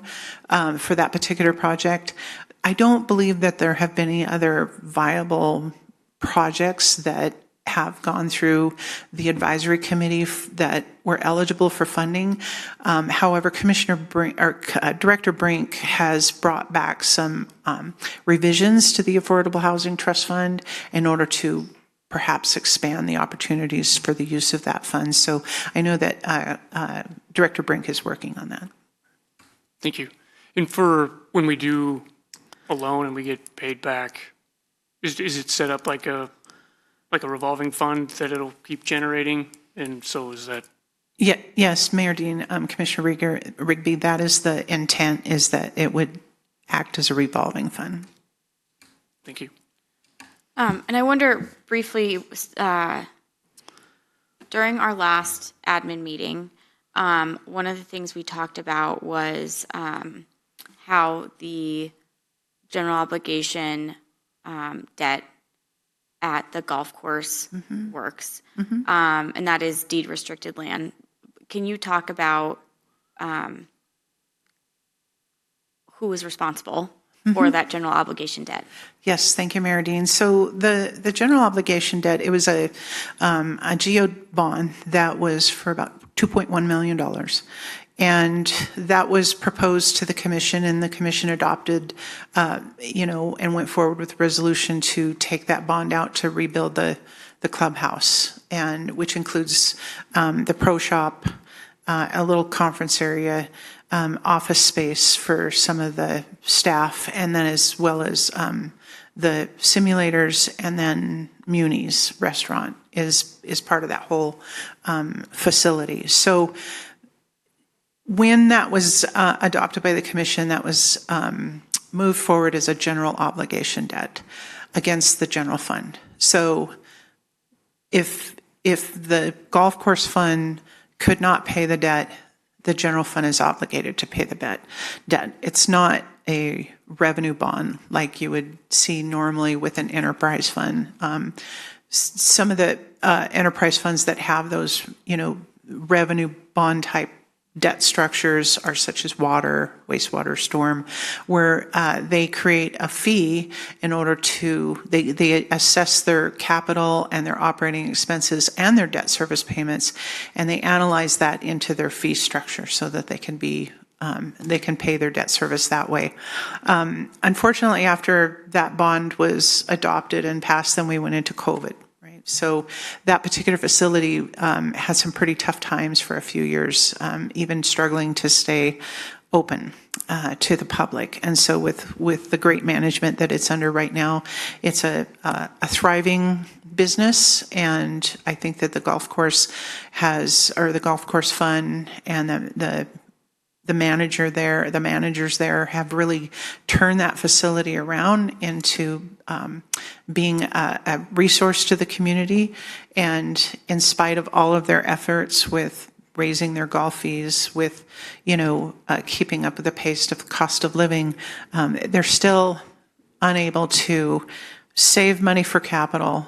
for that particular project. I don't believe that there have been any other viable projects that have gone through the advisory committee that were eligible for funding. However, Director Brink has brought back some revisions to the Affordable Housing Trust Fund in order to perhaps expand the opportunities for the use of that fund. So I know that Director Brink is working on that. Thank you. And for when we do a loan and we get paid back, is it set up like a revolving fund that it'll keep generating? And so is that? Yeah, yes, Mayor Dean, Commissioner Rigby, that is the intent, is that it would act as a revolving fund. Thank you. And I wonder briefly, during our last admin meeting, one of the things we talked about was how the general obligation debt at the golf course works, and that is deed restricted land. Can you talk about who is responsible for that general obligation debt? Yes, thank you, Mayor Dean. So the general obligation debt, it was a GO bond that was for about $2.1 million. And that was proposed to the commission, and the commission adopted, and went forward with a resolution to take that bond out to rebuild the clubhouse, and which includes the pro shop, a little conference area, office space for some of the staff, and then as well as the simulators, and then Muni's restaurant is part of that whole facility. So when that was adopted by the commission, that was moved forward as a general obligation debt against the general fund. So if the golf course fund could not pay the debt, the general fund is obligated to pay the debt. It's not a revenue bond like you would see normally with an enterprise fund. Some of the enterprise funds that have those, revenue bond type debt structures are such as water, wastewater, storm, where they create a fee in order to, they assess their capital and their operating expenses and their debt service payments, and they analyze that into their fee structure so that they can pay their debt service that way. Unfortunately, after that bond was adopted and passed, then we went into COVID. So that particular facility had some pretty tough times for a few years, even struggling to stay open to the public. And so with the great management that it's under right now, it's a thriving business. And I think that the golf course the golf course fund and the the managers there have really turned that facility around into being a resource to the community. And in spite of all of their efforts with raising their golf fees, with, keeping up with the pace of cost of living, they're still unable to save money for capital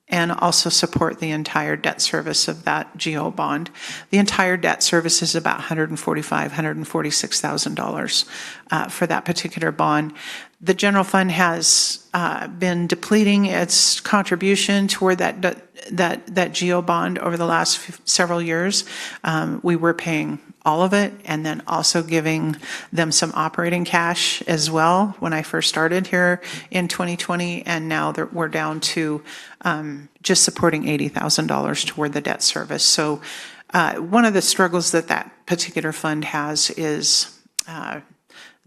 and also support the entire debt service of that GO bond. The entire debt service is about $145,000, $146,000 for that particular bond. The general fund has been depleting its contribution toward that GO bond over the last several years. We were paying all of it and then also giving them some operating cash as well when I first started here in 2020, and now we're down to just supporting $80,000 toward the debt service. So one of the struggles that particular fund has is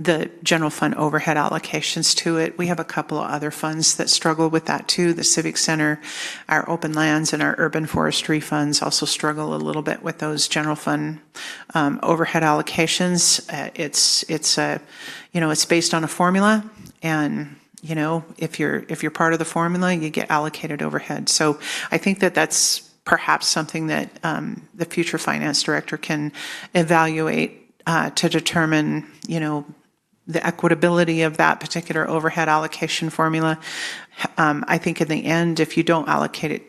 the general fund overhead allocations to it. We have a couple of other funds that struggle with that too. The Civic Center, our open lands, and our urban forestry funds also struggle a little bit with those general fund overhead allocations. It's based on a formula, and if you're part of the formula, you get allocated overhead. So I think that's perhaps something that the future finance director can evaluate to determine, the equitability of that particular overhead allocation formula. I think in the end, if you don't allocate it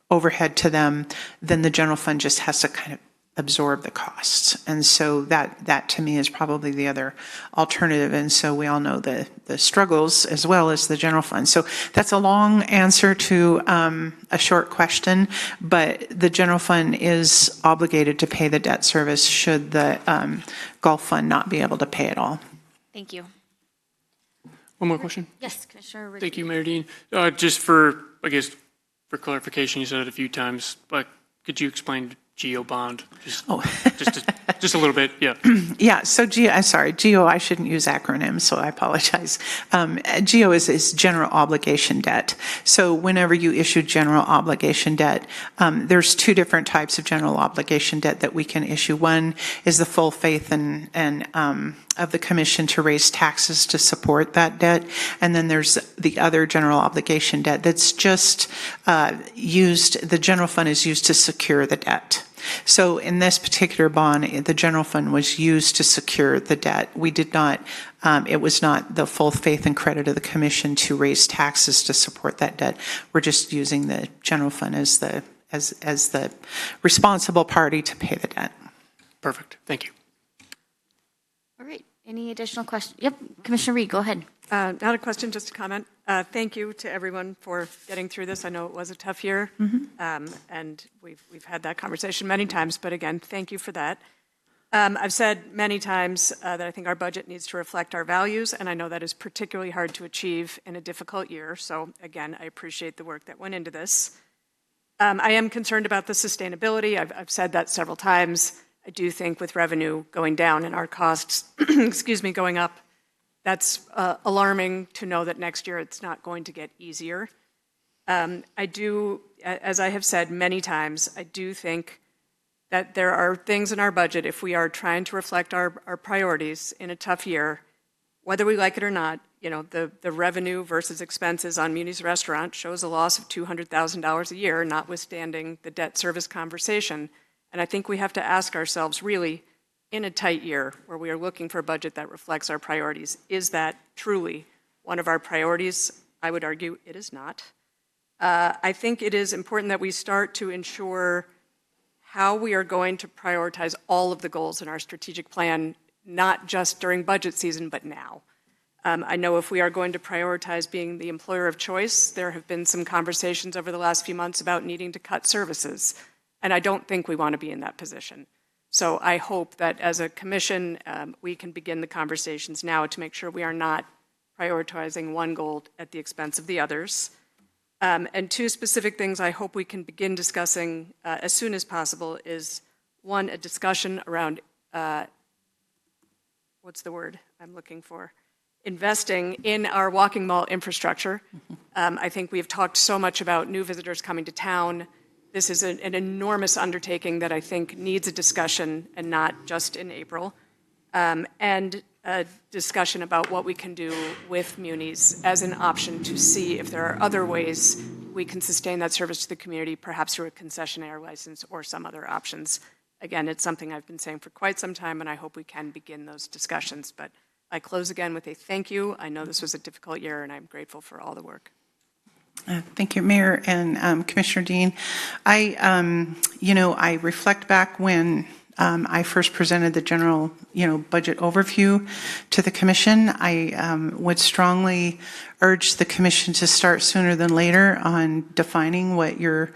overhead to them, then the general fund just has to kind of absorb the costs. And so that to me is probably the other alternative. And so we all know the struggles as well as the general fund. So that's a long answer to a short question, but the general fund is obligated to pay the debt service should the Gulf Fund not be able to pay it all. Thank you. One more question? Yes, Commissioner Ridley. Thank you, Mayor Dean. Just for clarification, you said it a few times, but could you explain GO bond? Just a little bit, yeah. Yeah, so GO, I shouldn't use acronyms, so I apologize. GO is general obligation debt. So whenever you issue general obligation debt, there's two different types of general obligation debt that we can issue. One is the full faith and of the commission to raise taxes to support that debt. And then there's the other general obligation debt that's just the general fund is used to secure the debt. So in this particular bond, the general fund was used to secure the debt. We did not, it was not the full faith and credit of the commission to raise taxes to support that debt. We're just using the general fund as the responsible party to pay the debt. Perfect, thank you. All right, any additional questions? Yep, Commissioner Reed, go ahead. Not a question, just a comment. Thank you to everyone for getting through this. I know it was a tough year, and we've had that conversation many times, but again, thank you for that. I've said many times that I think our budget needs to reflect our values, and I know that is particularly hard to achieve in a difficult year. So again, I appreciate the work that went into this. I am concerned about the sustainability. I've said that several times. I do think with revenue going down and our costs, going up, that's alarming to know that next year it's not going to get easier. I do, as I have said many times, I do think that there are things in our budget, if we are trying to reflect our priorities in a tough year, whether we like it or not, the revenue versus expenses on Muni's Restaurant shows a loss of $200,000 a year, notwithstanding the debt service conversation. And I think we have to ask ourselves, really, in a tight year where we are looking for a budget that reflects our priorities, is that truly one of our priorities? I would argue it is not. I think it is important that we start to ensure how we are going to prioritize all of the goals in our strategic plan, not just during budget season, but now. I know if we are going to prioritize being the employer of choice, there have been some conversations over the last few months about needing to cut services, and I don't think we want to be in that position. So I hope that as a commission, we can begin the conversations now to make sure we are not prioritizing one goal at the expense of the others. And two specific things I hope we can begin discussing as soon as possible is, one, a discussion around, what's the word I'm looking for? Investing in our walking mall infrastructure. I think we have talked so much about new visitors coming to town. This is an enormous undertaking that I think needs a discussion and not just in April. and a discussion about what we can do with munis as an option to see if there are other ways we can sustain that service to the community, perhaps through a concessionaire license or some other options. Again, it's something I've been saying for quite some time, and I hope we can begin those discussions. But I close again with a thank you. I know this was a difficult year, and I'm grateful for all the work. Thank you, Mayor and Commissioner Dean. I reflect back when I first presented the general, budget overview to the commission. I would strongly urge the commission to start sooner than later on defining what your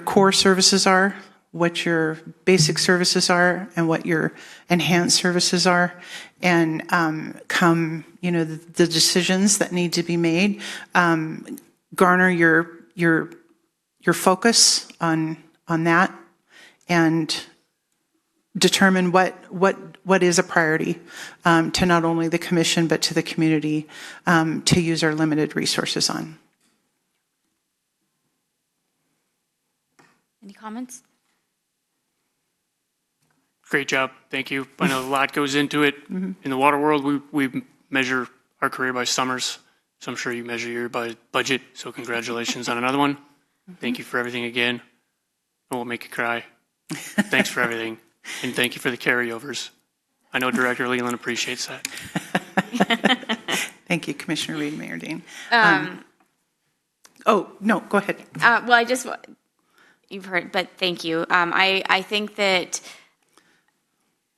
core services are, what your basic services are, and what your enhanced services are, and the decisions that need to be made, garner your focus on that, and determine what is a priority to not only the commission but to the community to use our limited resources on. Any comments? Great job. Thank you. I know a lot goes into it. In the water world, we measure our career by summers. So I'm sure you measure your by budget. So congratulations on another one. Thank you for everything again. I won't make you cry. Thanks for everything. And thank you for the carryovers. I know Director Leland appreciates that. Thank you, Commissioner Reed, Mayor Dean. No, go ahead. Well, you've heard, but thank you. I think that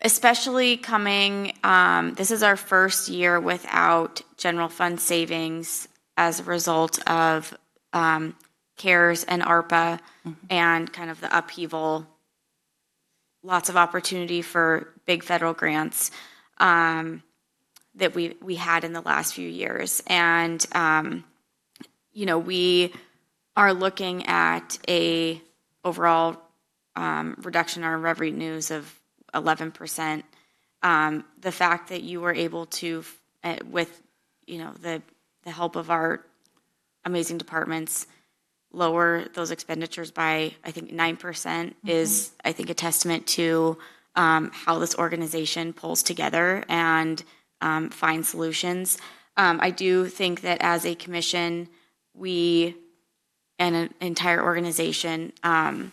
especially coming, this is our first year without general fund savings as a result of CARES and ARPA and kind of the upheaval, lots of opportunity for big federal grants that we had in the last few years. And, we are looking at a overall reduction in our revenues of 11%. The fact that you were able to, with the help of our amazing departments, lower those expenditures by I think 9% is I think a testament to how this organization pulls together and finds solutions. I do think that as a commission, we and an entire organization, I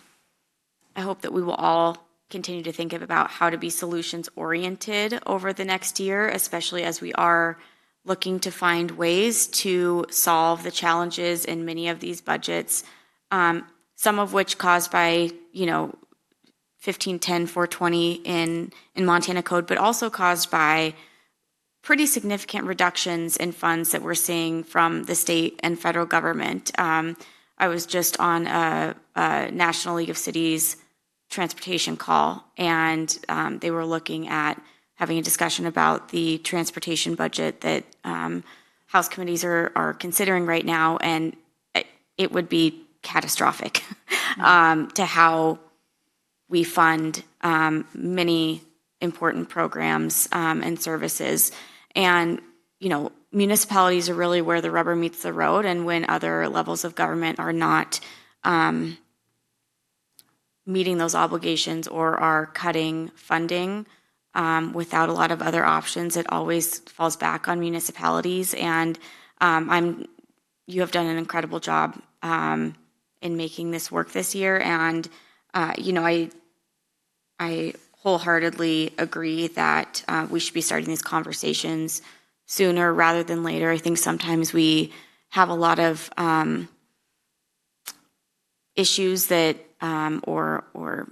hope that we will all continue to think about how to be solutions oriented over the next year, especially as we are looking to find ways to solve the challenges in many of these budgets, some of which caused by, 1510, 420 in Montana Code, but also caused by pretty significant reductions in funds that we're seeing from the state and federal government. I was just on a National League of Cities transportation call, and they were looking at having a discussion about the transportation budget that House committees are considering right now, and it would be catastrophic to how we fund many important programs and services. And, municipalities are really where the rubber meets the road, and when other levels of government are not meeting those obligations or are cutting funding without a lot of other options, it always falls back on municipalities. And you have done an incredible job in making this work this year. And I wholeheartedly agree that we should be starting these conversations sooner rather than later. I think sometimes we have a lot of issues that or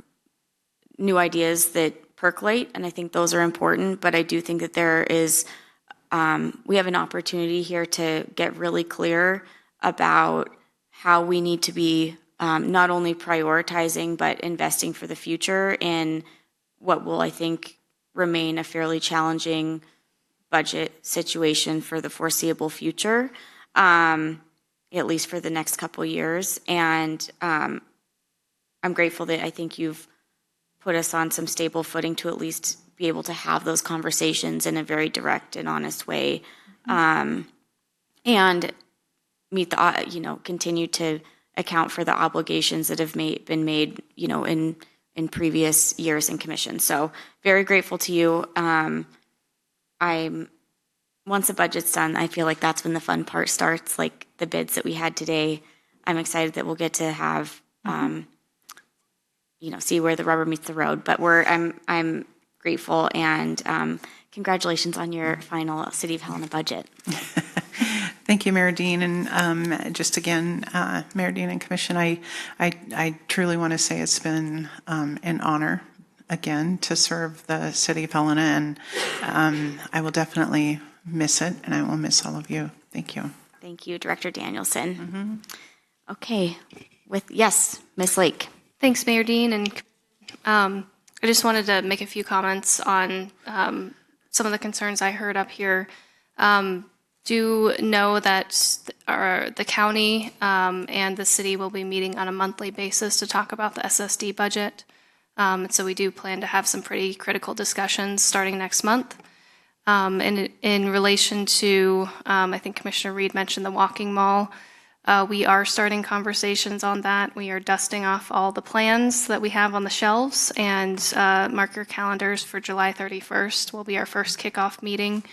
new ideas that percolate, and I think those are important, but I do think that there is we have an opportunity here to get really clear about how we need to be not only prioritizing but investing for the future in what will, I think, remain a fairly challenging budget situation for the foreseeable future, at least for the next couple years. And I'm grateful that I think you've put us on some stable footing to at least be able to have those conversations in a very direct and honest way, and meet the, continue to account for the obligations that have been made, in in previous years in commission. So very grateful to you. Once the budget's done, I feel like that's when the fun part starts, like the bids that we had today. I'm excited that we'll get to have, see where the rubber meets the road. But I'm grateful, and congratulations on your final City of Helena budget. Thank you, Mayor Dean, and just again, Mayor Dean and Commission, I truly want to say it's been an honor again to serve the City of Helena, and I will definitely miss it, and I will miss all of you. Thank you. Thank you, Director Danielson. Okay, yes, Ms. Lake. Thanks, Mayor Dean, and I just wanted to make a few comments on some of the concerns I heard up here. Do know that the county and the city will be meeting on a monthly basis to talk about the SSD budget. So we do plan to have some pretty critical discussions starting next month. In relation to, I think Commissioner Reed mentioned the walking mall. We are starting conversations on that. We are dusting off all the plans that we have on the shelves, and mark your calendars for July 31st will be our first kickoff meeting.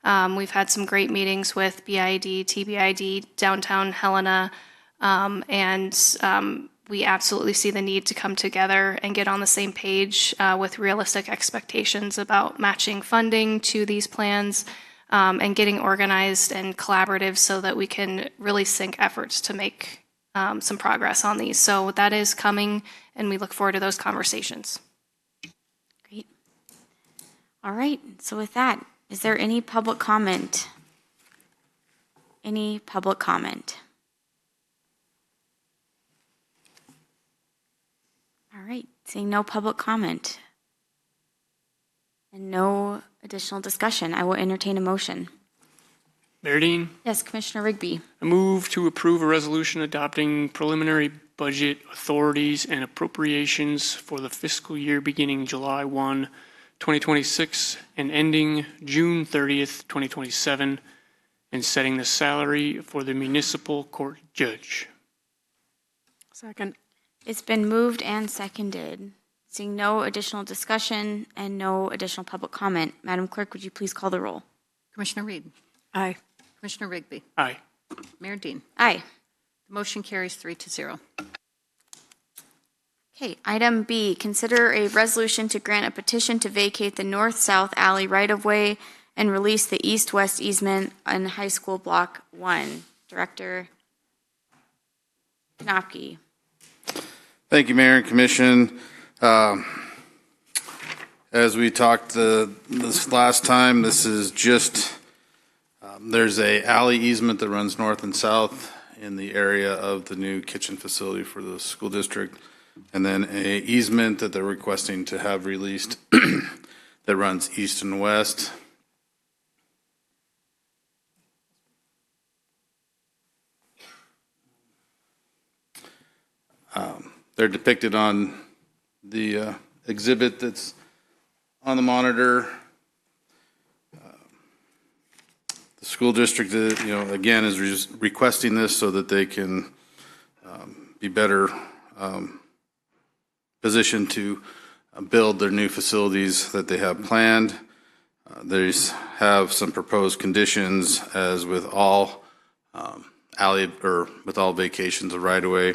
We've had some great meetings with BID, TBID, Downtown Helena, and we absolutely see the need to come together and get on the same page with realistic expectations about matching funding to these plans, and getting organized and collaborative so that we can really sync efforts to make some progress on these. So that is coming, and we look forward to those conversations. Great. All right, so with that, is there any public comment? Any public comment? All right, seeing no public comment and no additional discussion, I will entertain a motion. Mayor Dean, Yes, Commissioner Rigby. I move to approve a resolution adopting preliminary budget authorities and appropriations for the fiscal year beginning July 1, 2026 and ending June 30th, 2027, and setting the salary for the municipal court judge. Second. It's been moved and seconded. Seeing no additional discussion and no additional public comment, Madam Clerk, would you please call the roll? Commissioner Reed. Aye. Commissioner Rigby. Aye. Mayor Dean. Aye. The motion carries 3-0. Okay, item B, consider a resolution to grant a petition to vacate the north-south alley right-of-way and release the east-west easement on High School Block 1. Director Knopke. Thank you, Mayor and Commission. As we talked this last time, this is just, there's a alley easement that runs north and south in the area of the new kitchen facility for the school district, and then a easement that they're requesting to have released that runs east and west. They're depicted on the exhibit that's on the monitor. The school district, again, is requesting this so that they can be better positioned to build their new facilities that they have planned. They have some proposed conditions, as with all with all vacations of right-of-way.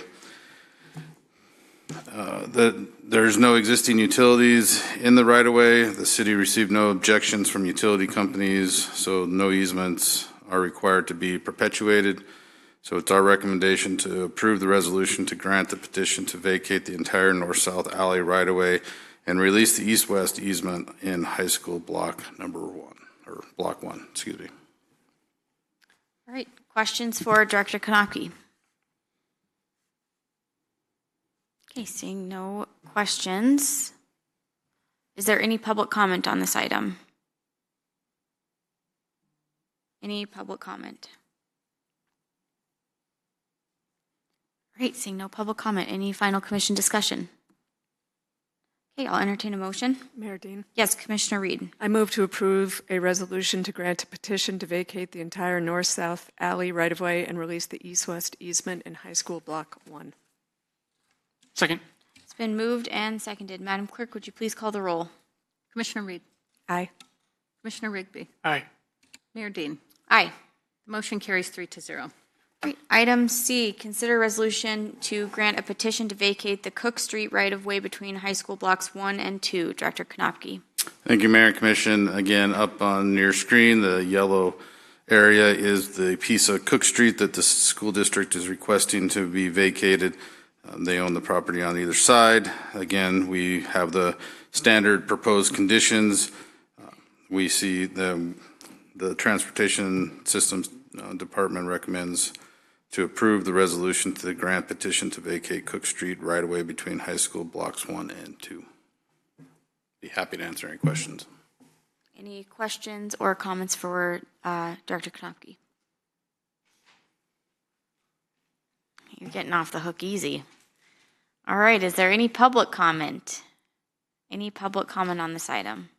That there's no existing utilities in the right-of-way. The city received no objections from utility companies, so no easements are required to be perpetuated. So it's our recommendation to approve the resolution to grant the petition to vacate the entire north-south alley right-of-way and release the east-west easement in High School Block number 1, or Block 1, excuse me. All right, questions for Director Knopke? Okay, seeing no questions. Is there any public comment on this item? Any public comment? All right, seeing no public comment. Any final commission discussion? Okay, I'll entertain a motion. Mayor Dean. Yes, Commissioner Reed. I move to approve a resolution to grant a petition to vacate the entire north-south alley right-of-way and release the east-west easement in High School Block 1. Second. It's been moved and seconded. Madam Clerk, would you please call the roll? Commissioner Reed. Aye. Commissioner Rigby. Aye. Mayor Dean. Aye. The motion carries 3-0. Great. Item C, consider resolution to grant a petition to vacate the Cook Street right-of-way between high school blocks 1 and 2. Director Knopke. Thank you, Mayor and Commission. Again, up on your screen, the yellow area is the piece of Cook Street that the school district is requesting to be vacated. They own the property on either side. Again, we have the standard proposed conditions. We see the Transportation Systems Department recommends to approve the resolution to the grant petition to vacate Cook Street right away between high school blocks 1 and 2. Be happy to answer any questions. Any questions or comments for Director Knopke? You're getting off the hook easy. All right, is there any public comment? Any public comment on this item?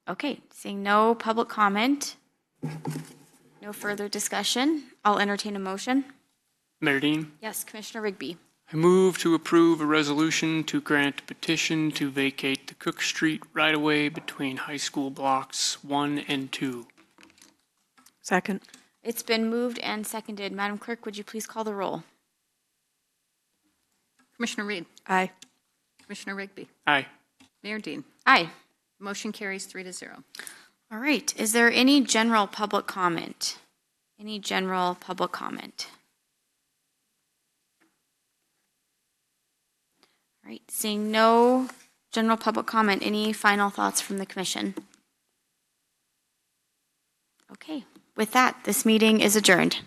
Okay, seeing no public comment, no further discussion, I'll entertain a motion. Mayor Dean, Yes, Commissioner Rigby. I move to approve a resolution to grant a petition to vacate the Cook Street right-of-way between high school blocks 1 and 2. Second. It's been moved and seconded. Madam Clerk, would you please call the roll? Commissioner Reed. Aye. Commissioner Rigby. Aye. Mayor Dean. Aye. Motion carries 3-0. All right, is there any general public comment? Any general public comment? All right, seeing no general public comment, any final thoughts from the commission? Okay, with that, this meeting is adjourned.